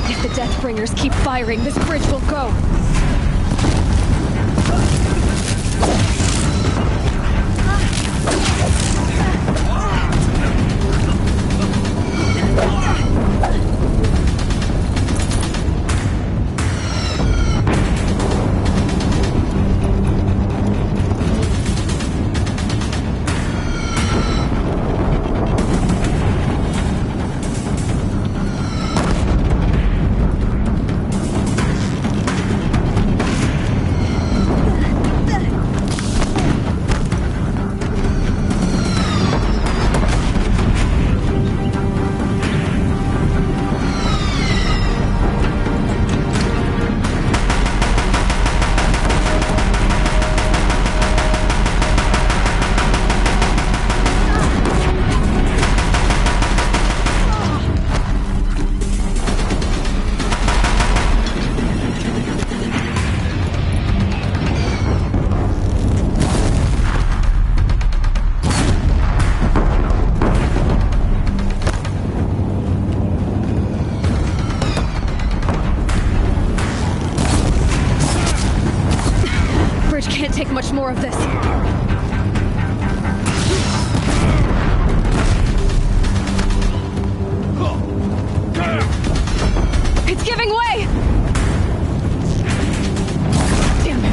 If the Deathbringers keep firing, this bridge will go. much more of this. It's giving way! Damn it.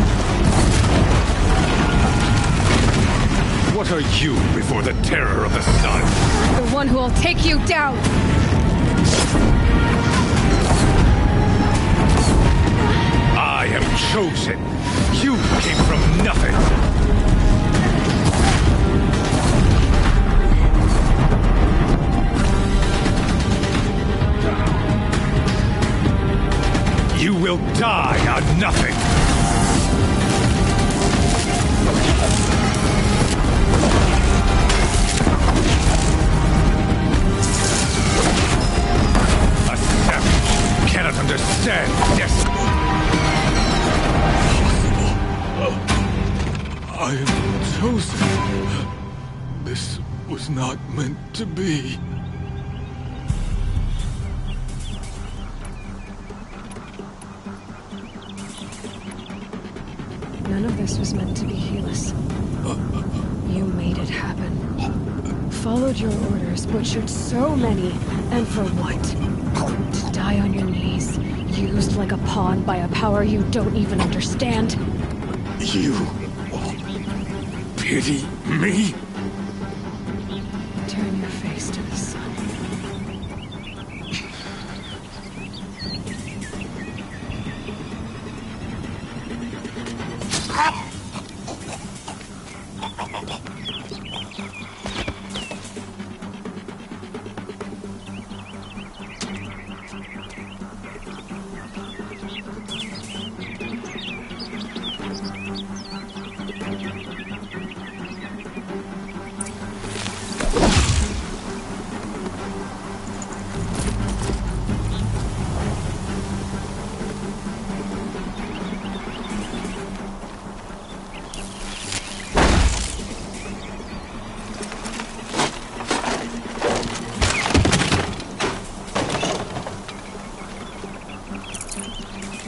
What are you before the terror of the sun? The one who will take you down! I am chosen. You came from nothing. You will die on nothing. A savage cannot understand destiny. I am chosen. This was not meant to be. None of this was meant to be, Helis. You made it happen. Followed your orders, butchered so many, and for what? To die on your knees, used like a pawn by a power you don't even understand? You pity me? Turn your face to the sun.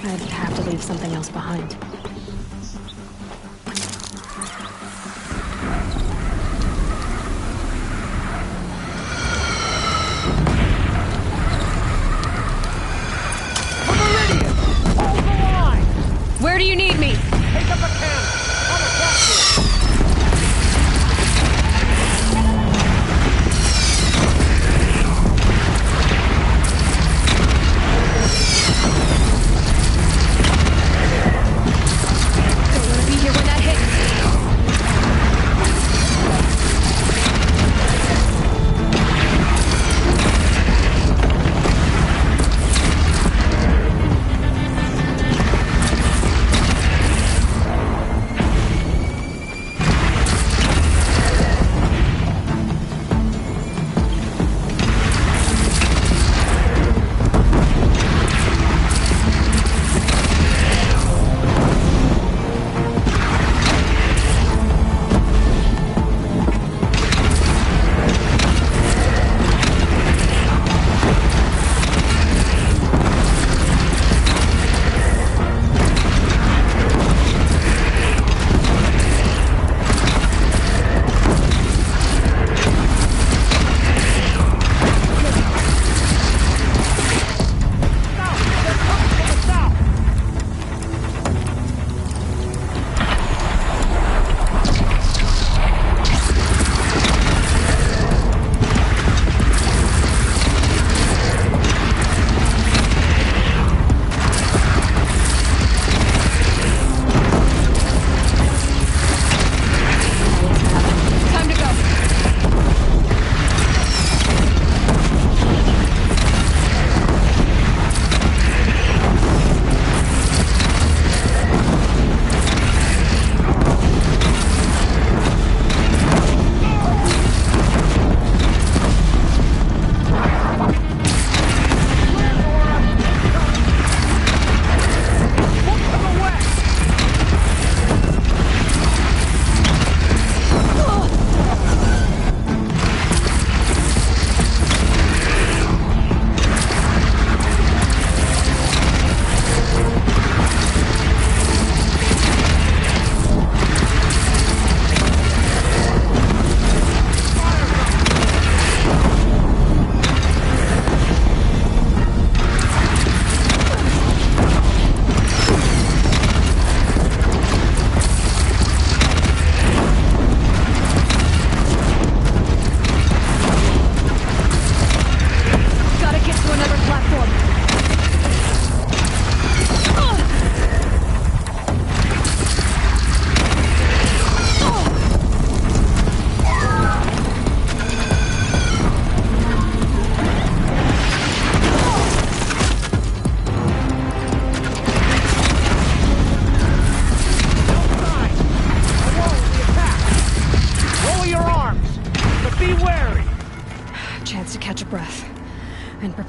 I'd have to leave something else behind. Where do you need me? Take up a cannon. I'll attack you.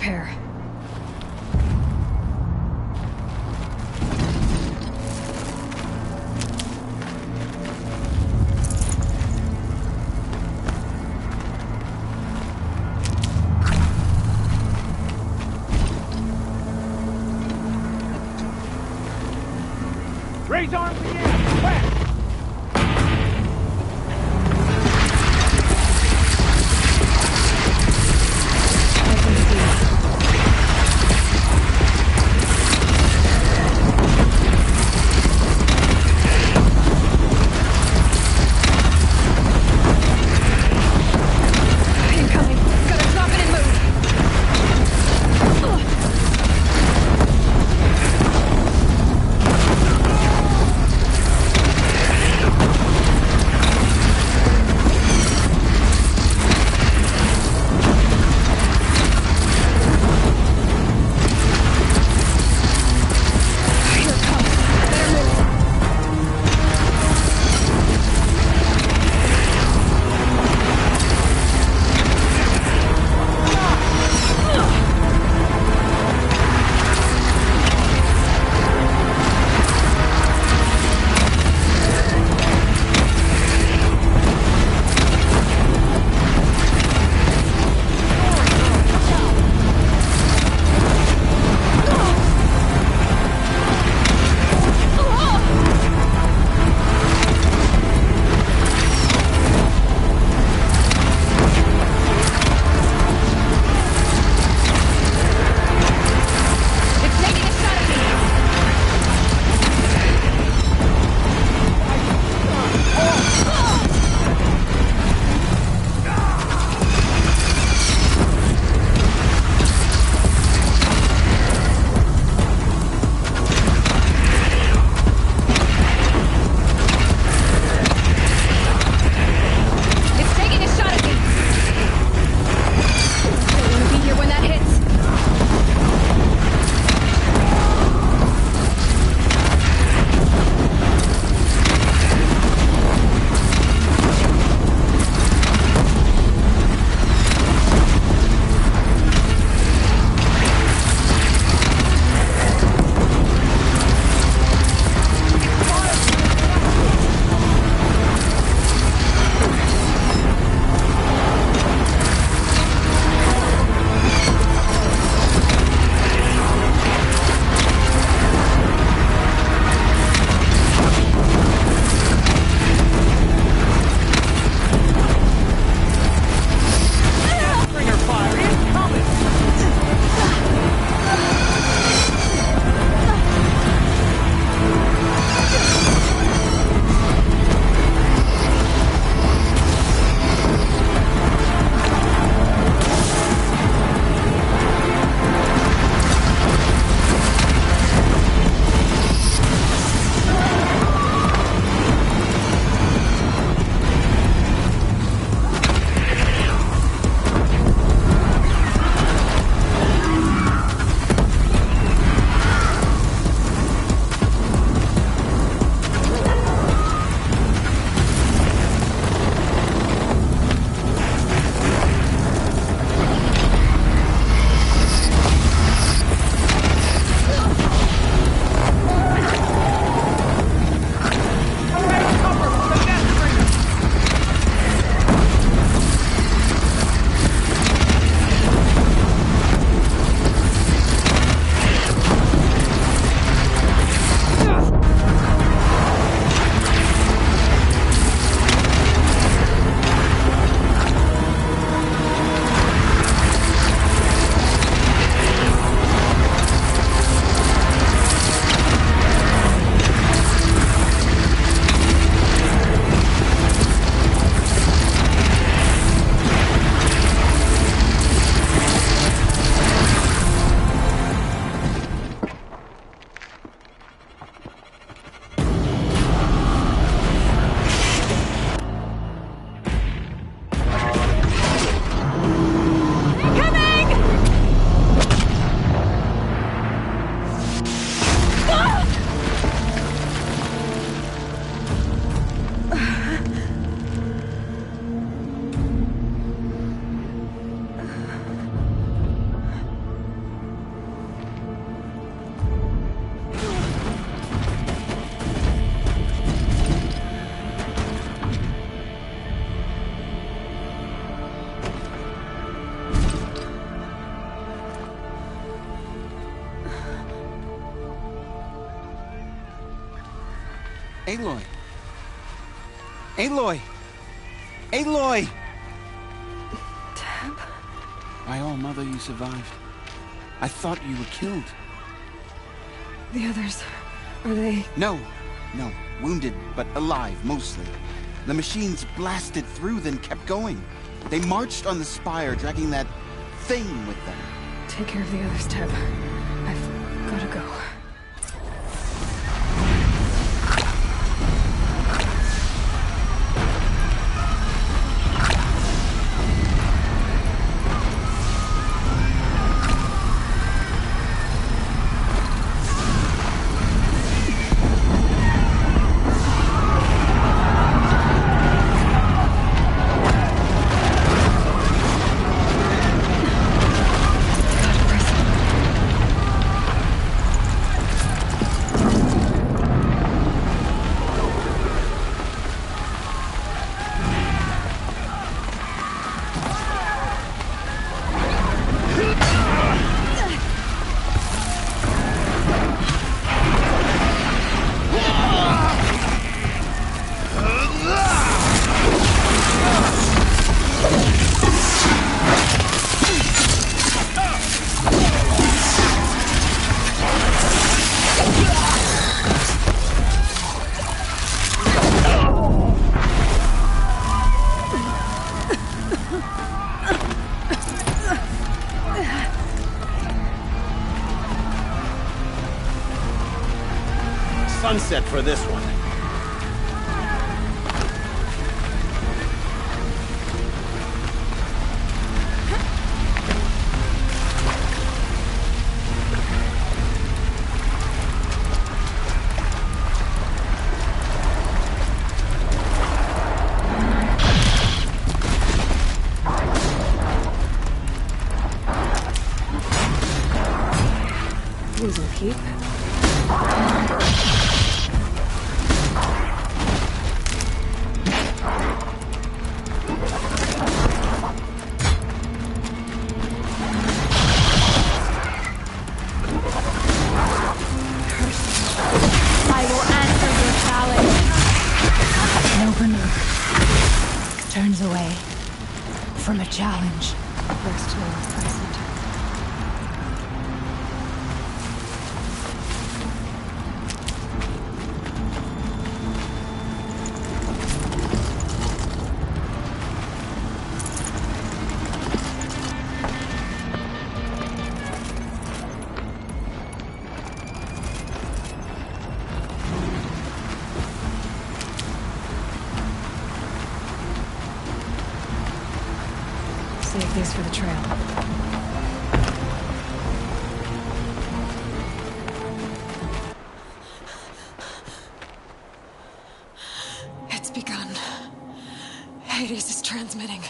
Prepare. Raise arms again! West! I can see. Aloy! Aloy! Aloy! Teb? My all mother, you survived. I thought you were killed. The others, are they... No. Wounded, but alive, mostly. The machines blasted through, then kept going. They marched on the spire, dragging that thing with them. Take care of the others, Teb. I've gotta go. Sunset for this one. Losing keep. I will answer your challenge. Nobunuk turns away from a challenge. Rest now, present. Save these for the trail. It's begun. Hades is transmitting.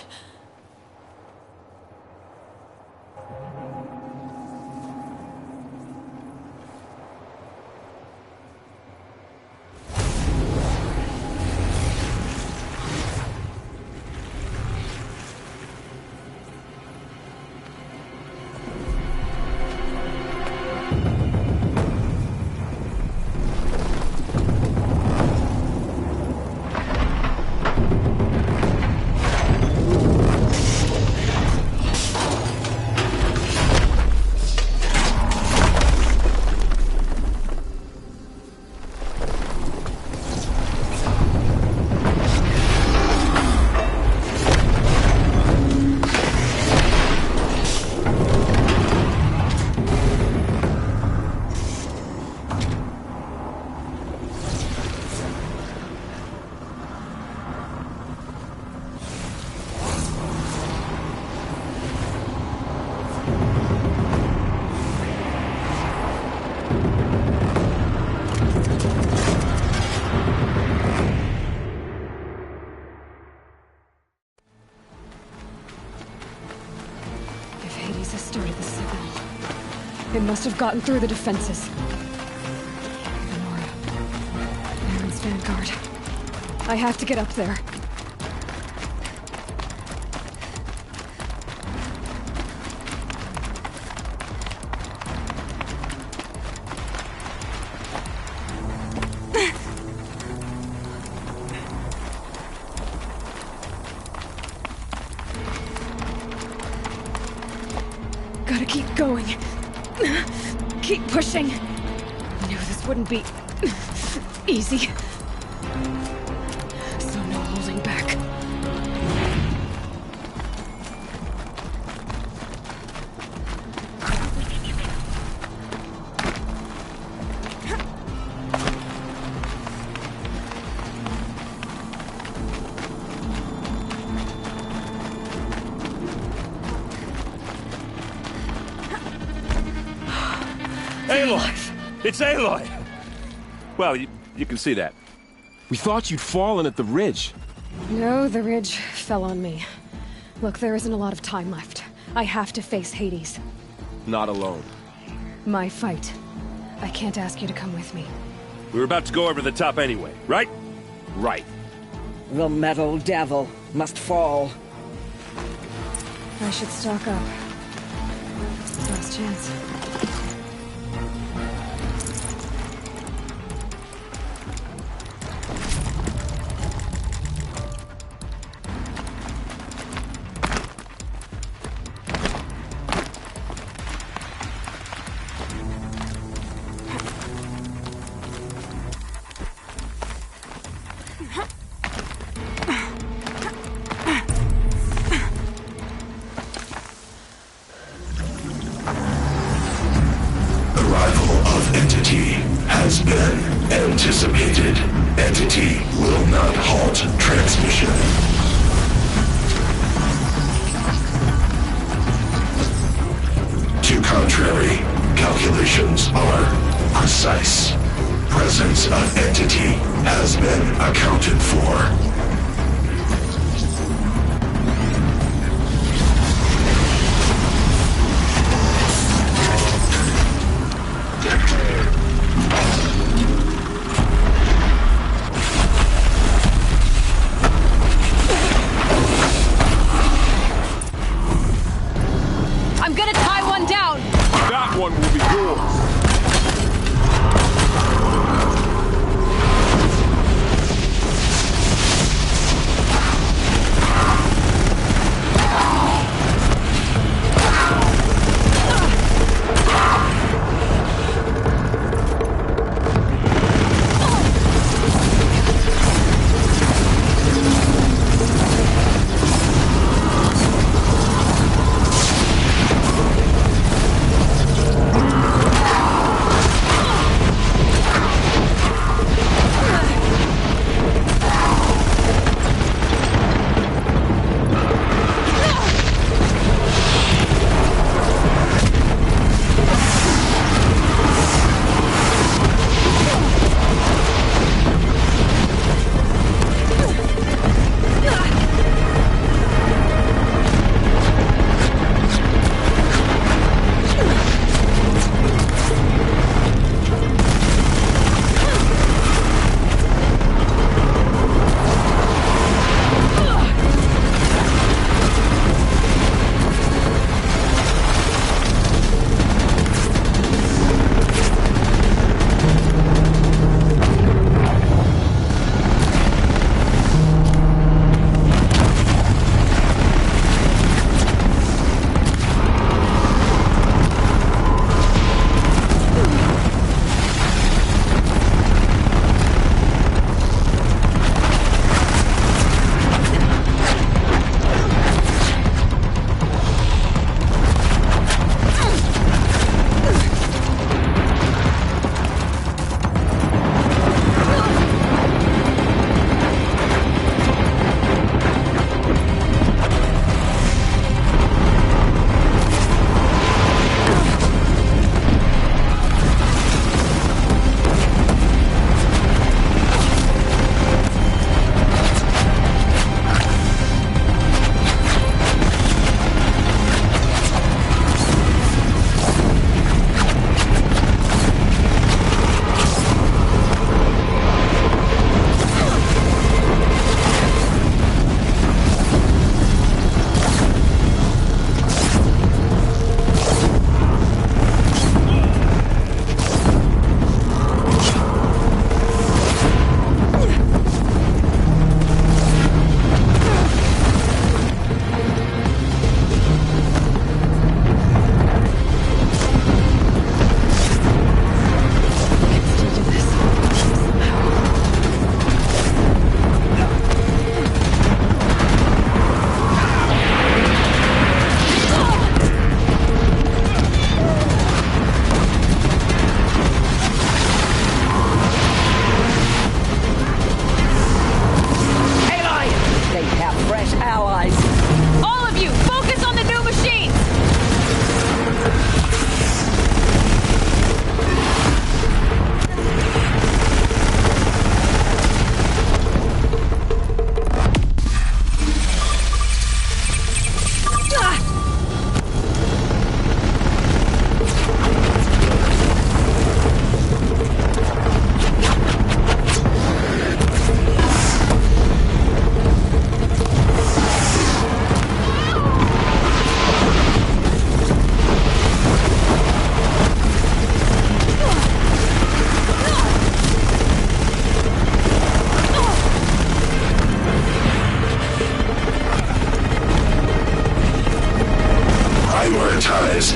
Hades has started the signal. It must have gotten through the defenses. Nora. Aaron's vanguard. I have to get up there. Gotta keep going. Keep pushing. Knew this wouldn't be easy. So no holding back. Aloy! It's Aloy! Well, you can see that. We thought you'd fallen at the ridge. No, the ridge fell on me. Look, there isn't a lot of time left. I have to face Hades. Not alone. My fight. I can't ask you to come with me. We were about to go over the top anyway, right? Right. The metal devil must fall. I should stock up. Last chance. Anticipated. Entity will not halt transmission. To contrary, calculations are precise. Presence of entity has been accounted for. One will be yours.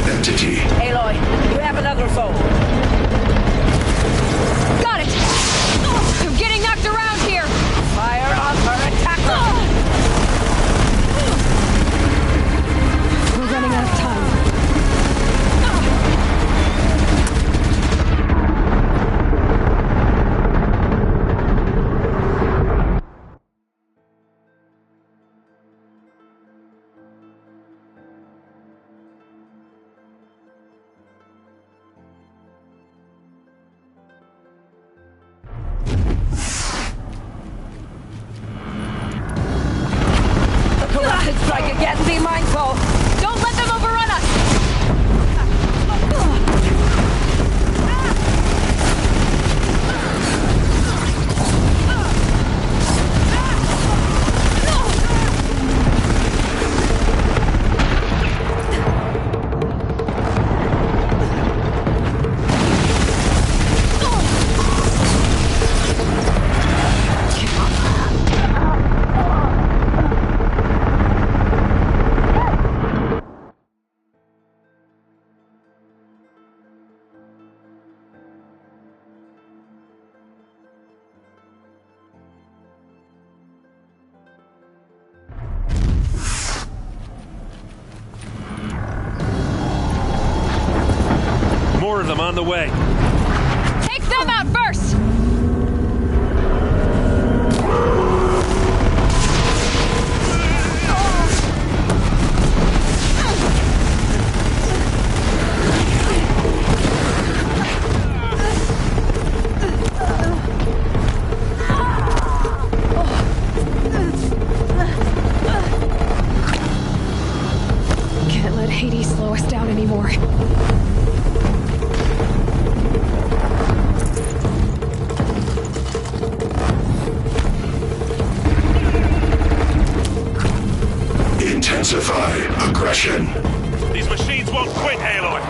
entity. Aloy, you have another foe. Got it! I'm getting knocked around here! Fire on her attacker! We're running out of time. Corrupted strike again, be mindful! Don't let them overrun us! More of them on the way. Take them out first! Can't let Hades slow us down anymore. Intensify aggression. These machines won't quit, Aloy.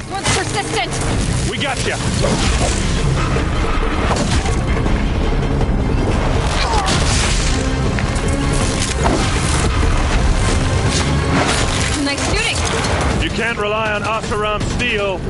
One's persistent! We got you. Nice shooting! You can't rely on Oseram steel.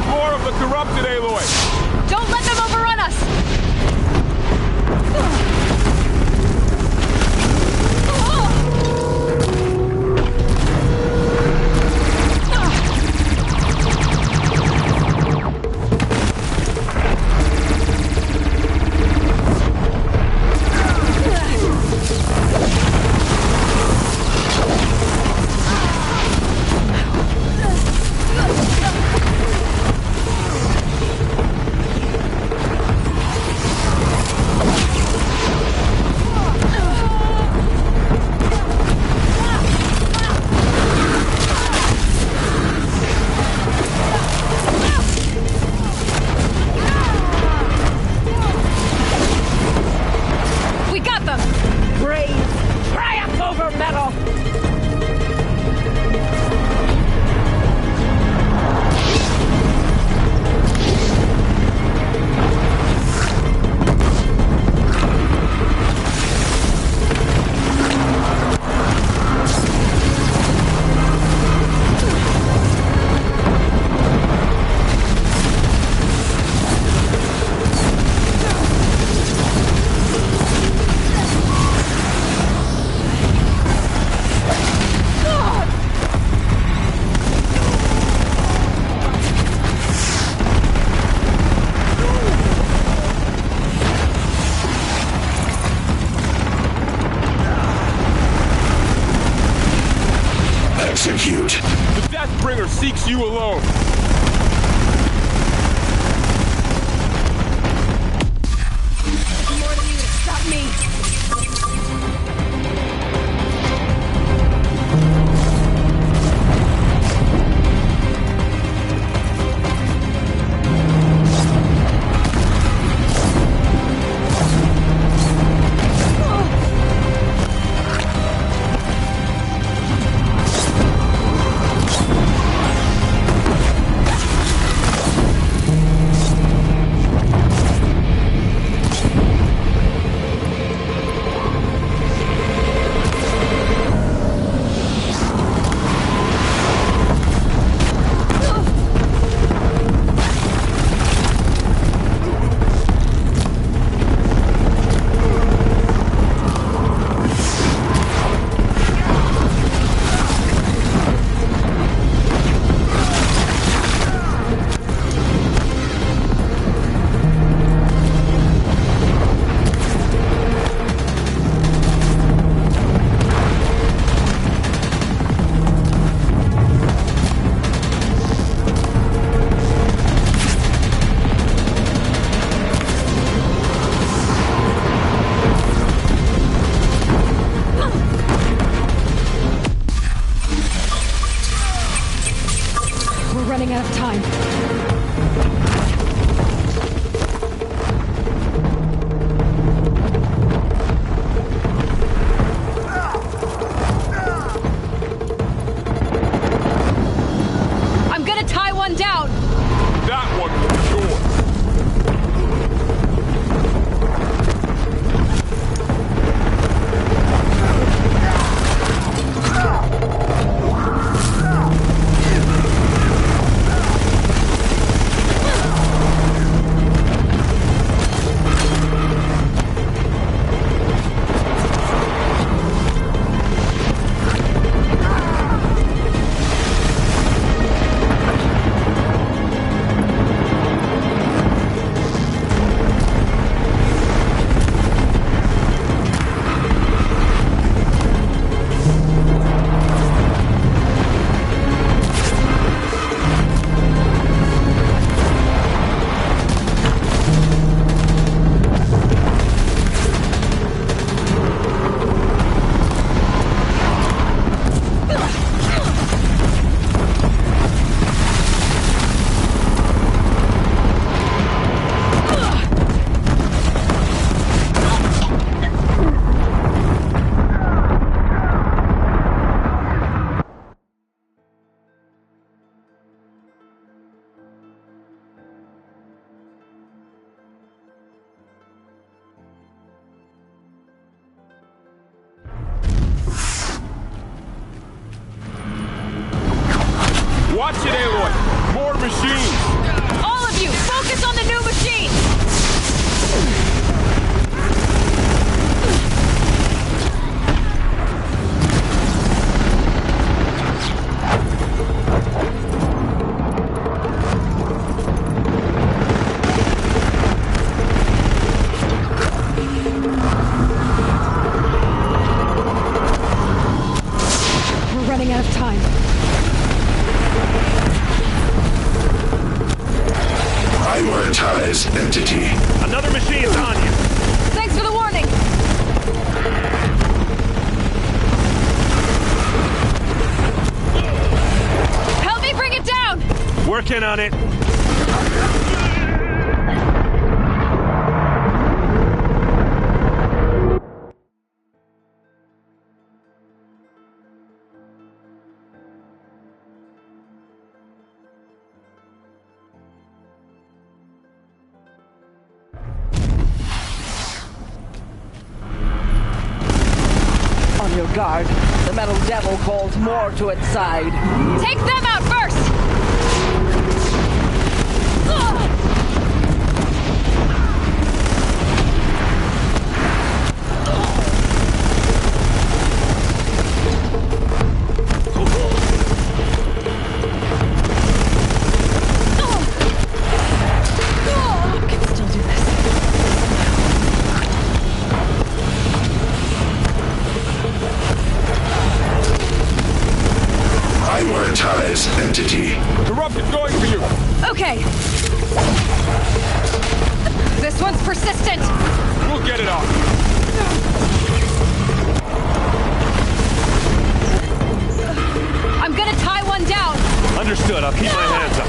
More of the corrupted, Aloy! Don't let them overrun us! execute. The Deathbringer seeks you alone. More than you to stop me. Running out of time. I'm gonna tie one down. That one will be yours. Watch it, Aloy! More machines! All of you, focus on the new machine! We're running out of time. Prioritize entity. Another machine's on you. Thanks for the warning. Help me bring it down. Working on it. On your guard. The metal devil calls more to its side. Take them out first! one's persistent! We'll get it off. I'm gonna tie one down! Understood. I'll keep my hands up.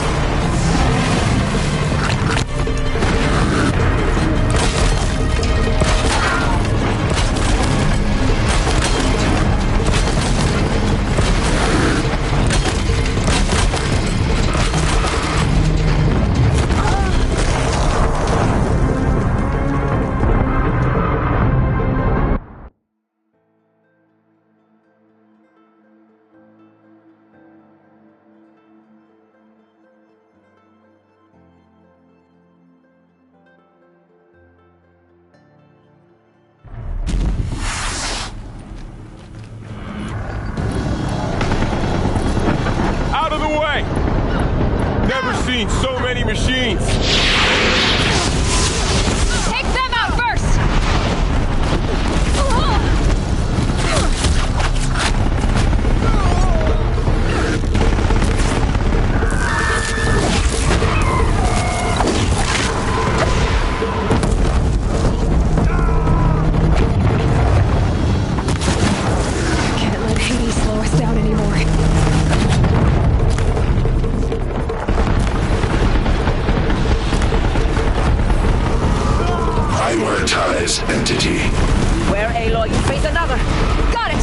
So many machines! Take them out first! Can't let Hades slow us down anymore. Prioritize entity. Where, Aloy? You face another. Got it!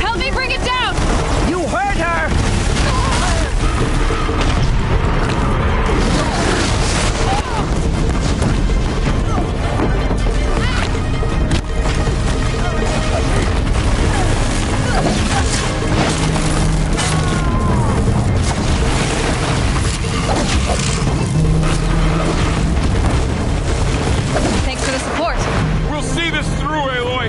Help me bring it down! You heard her! Thanks for the support. We'll see this through, Aloy!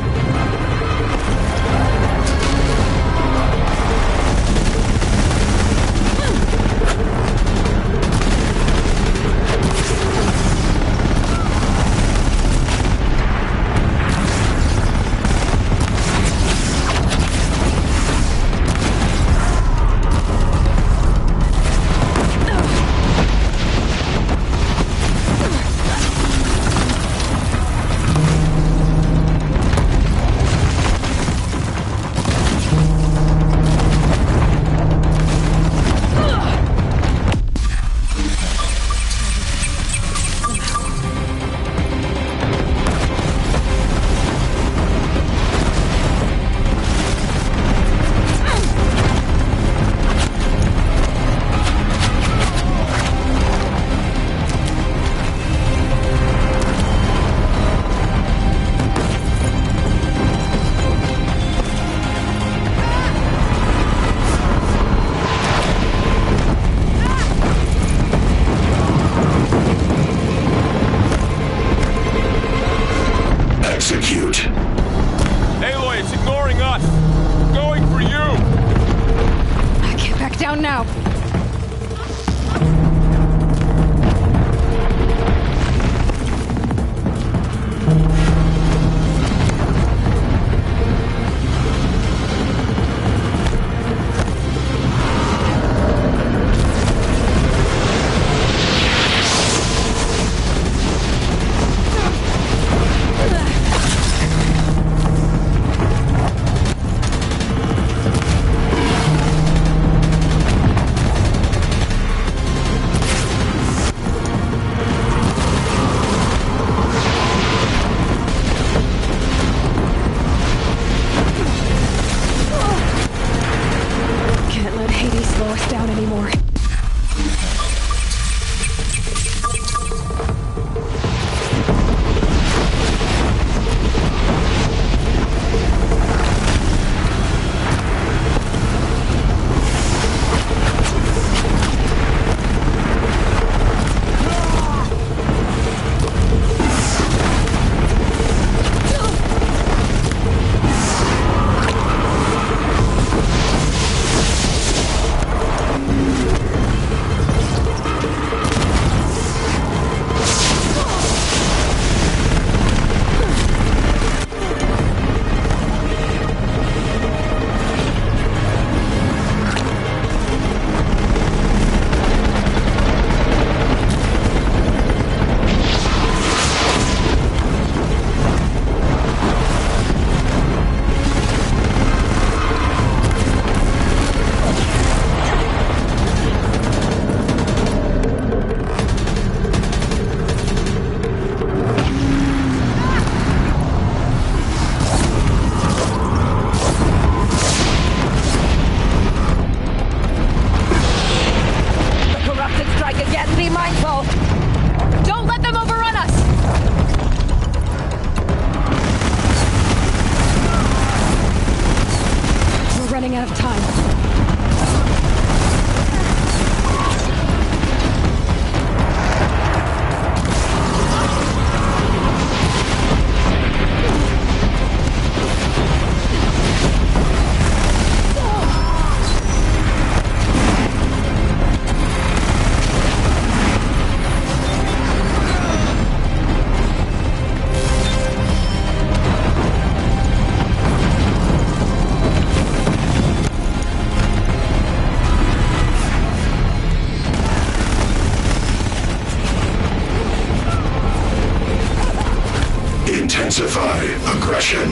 Intensify aggression.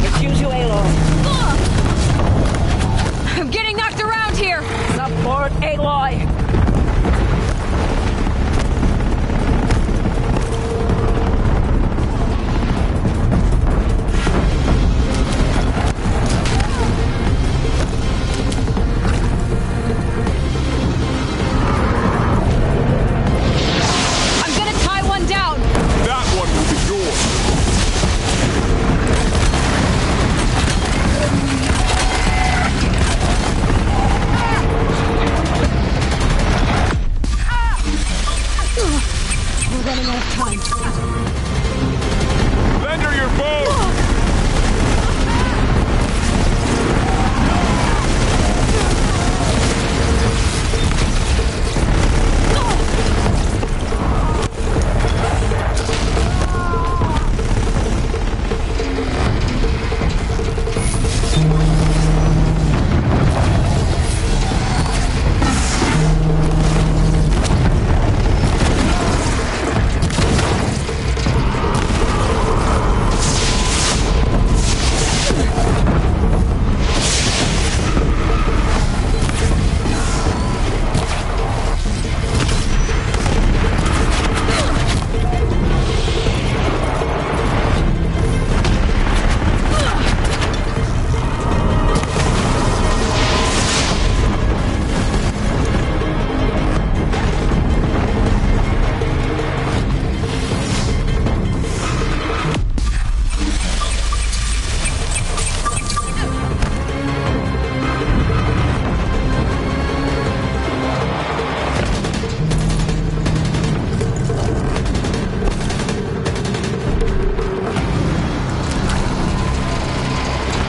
Excuse you, Aloy. I'm getting knocked around here! Support Aloy! I'm gonna tie one down! That one will be yours. We're running out of time. Lend her your bow!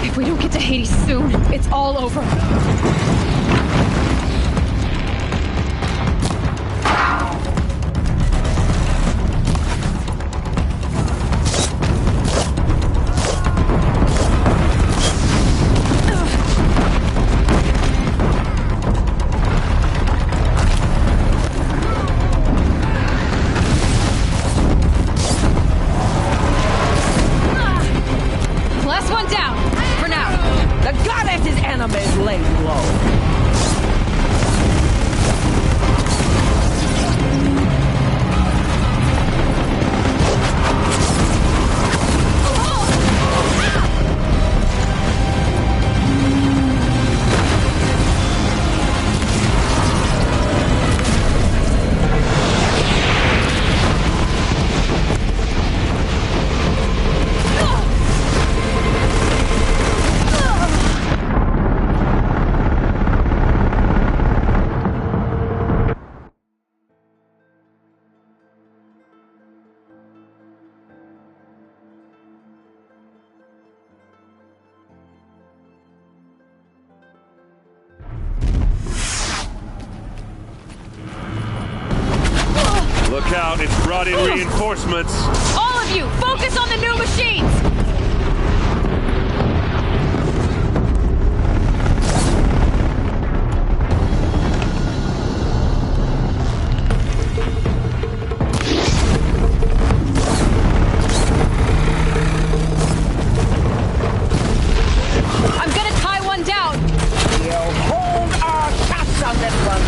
If we don't get to Hades soon, it's all over. Last one down, for now. The goddess's enemies lay low. Look out, it's brought in reinforcements. All of you, focus on the new machines! I'm gonna tie one down! We'll hold our shots on this one.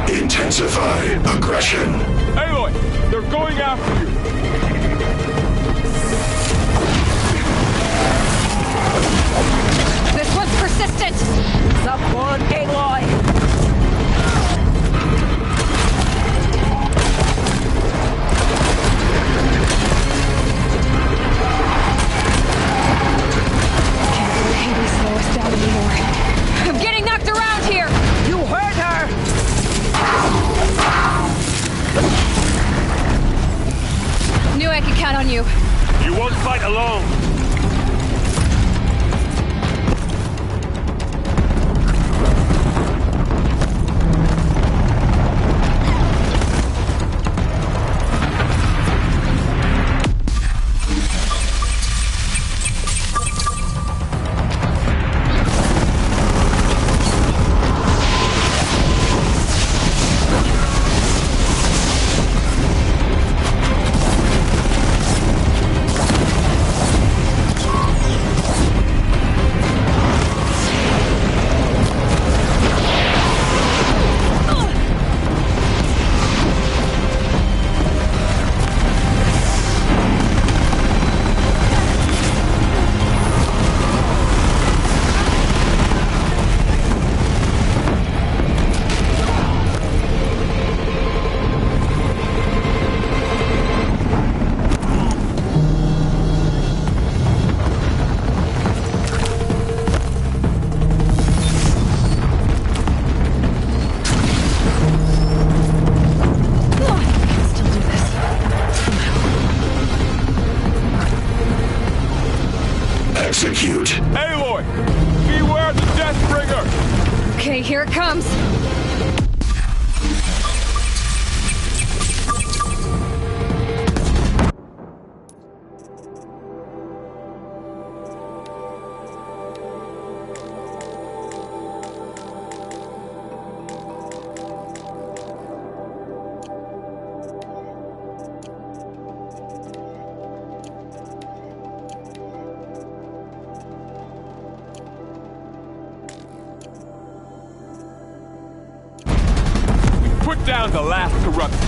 Intensify aggression. Aloy, they're going after you. This one's persistent! Support Aloy! Can't let Hades slow us down anymore. I'm getting knocked around here! You heard her! Knew I could count on you. You won't fight alone. Okay, here it comes. Put down the last corruption.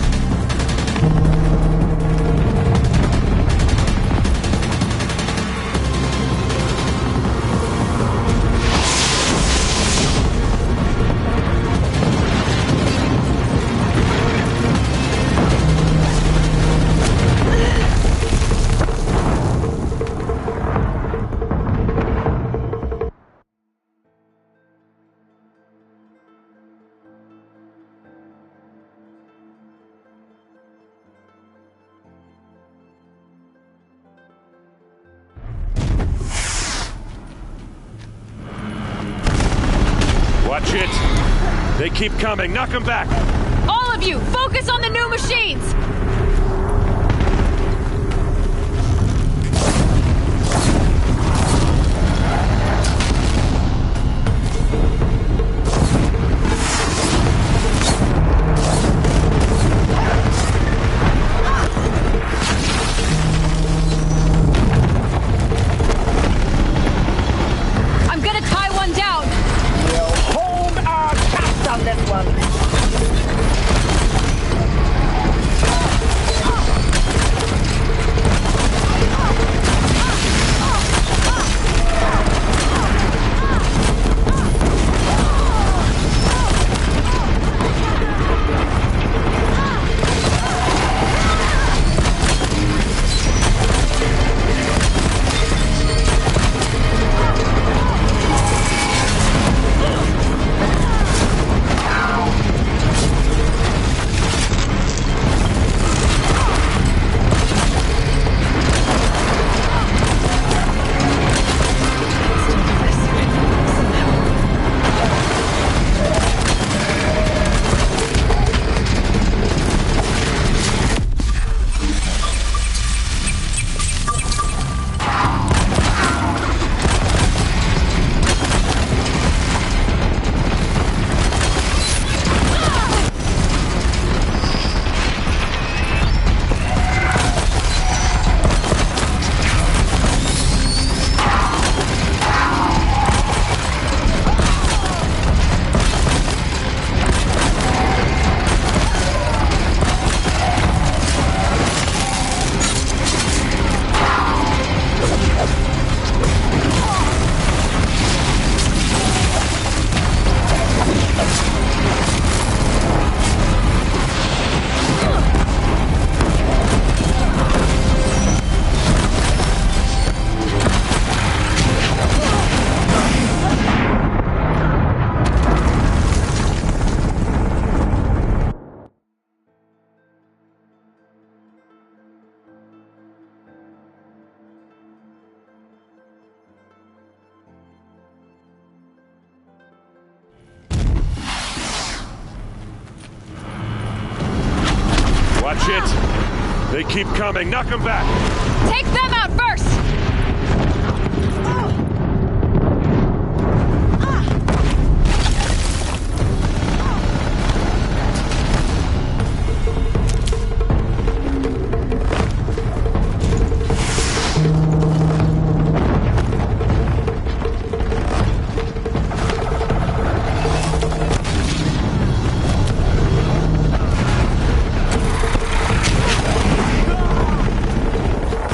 Watch it! They keep coming. Knock them back! All of you, focus on the new machines! I'm gonna tie one down! We'll hold our cats on this one. Watch it! They keep coming. Knock them back! Take them out first!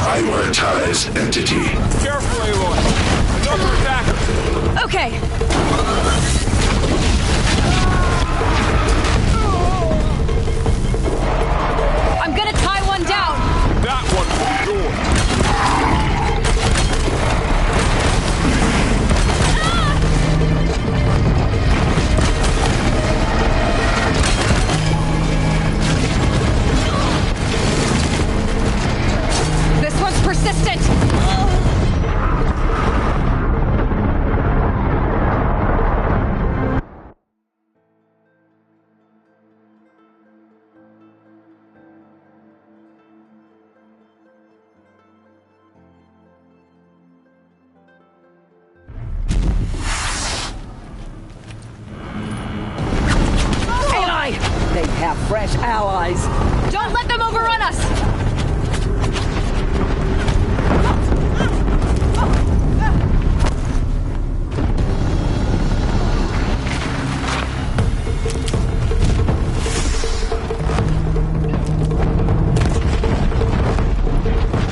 Prioritize entity. Careful, Aloy. Another attacker. Okay. I'm gonna tie one down. That one will be yours. This one's persistent. have fresh allies. Don't let them overrun us!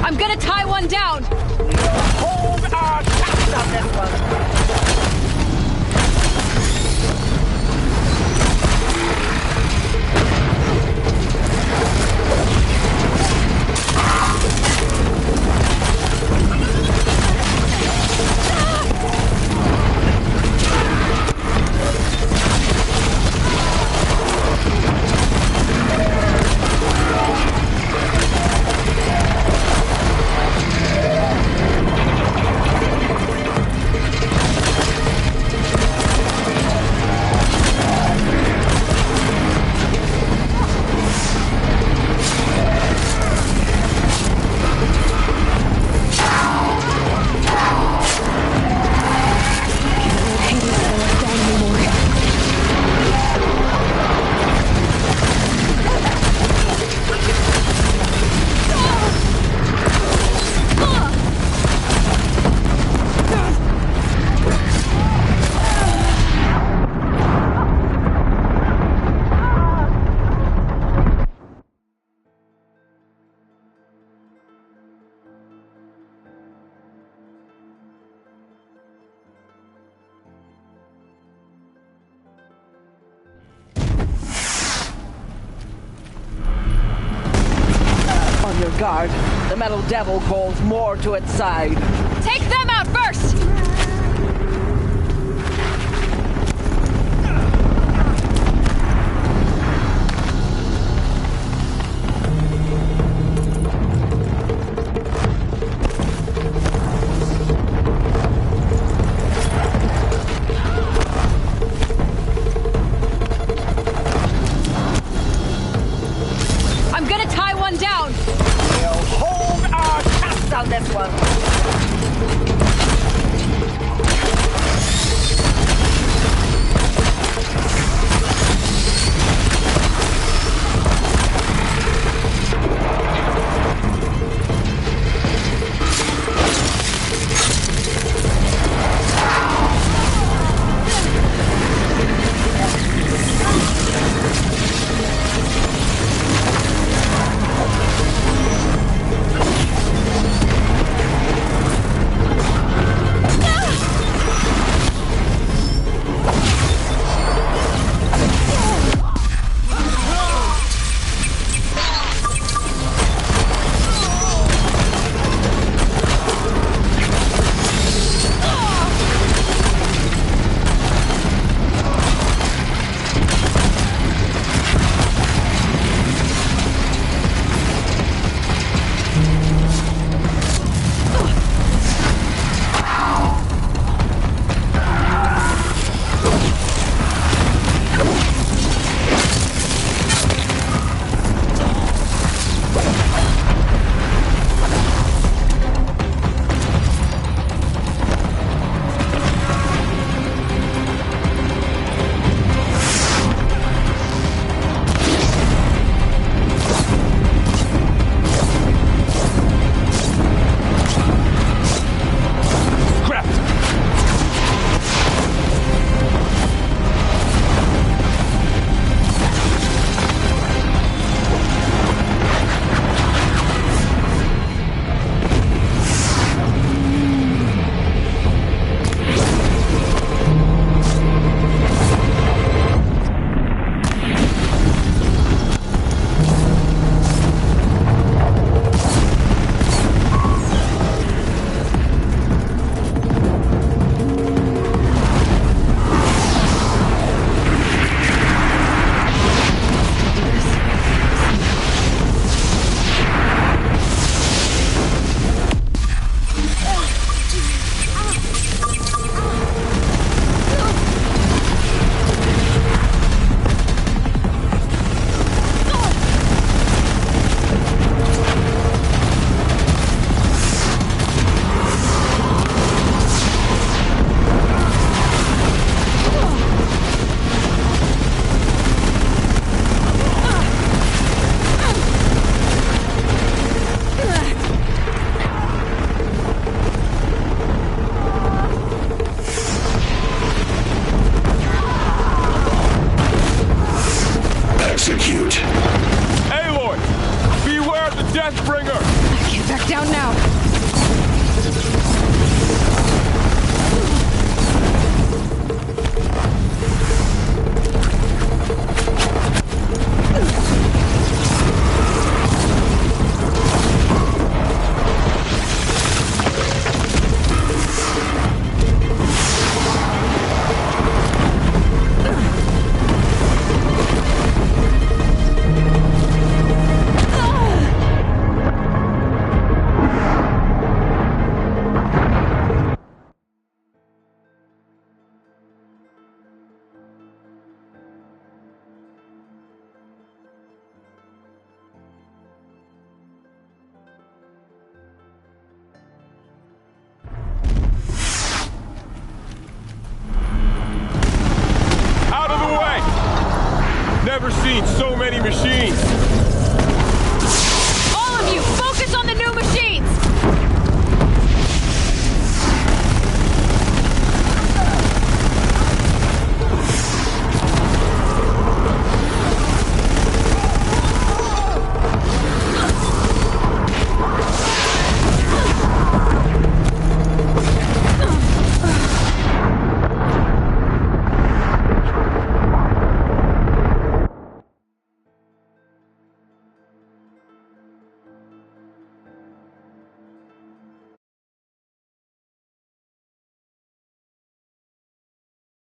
I'm gonna tie one down! Hold our shots on this one. On your guard. The Metal Devil calls more to its side. Take them out first! I'm gonna tie one down! We'll hold our shots on this one. seen so many machines.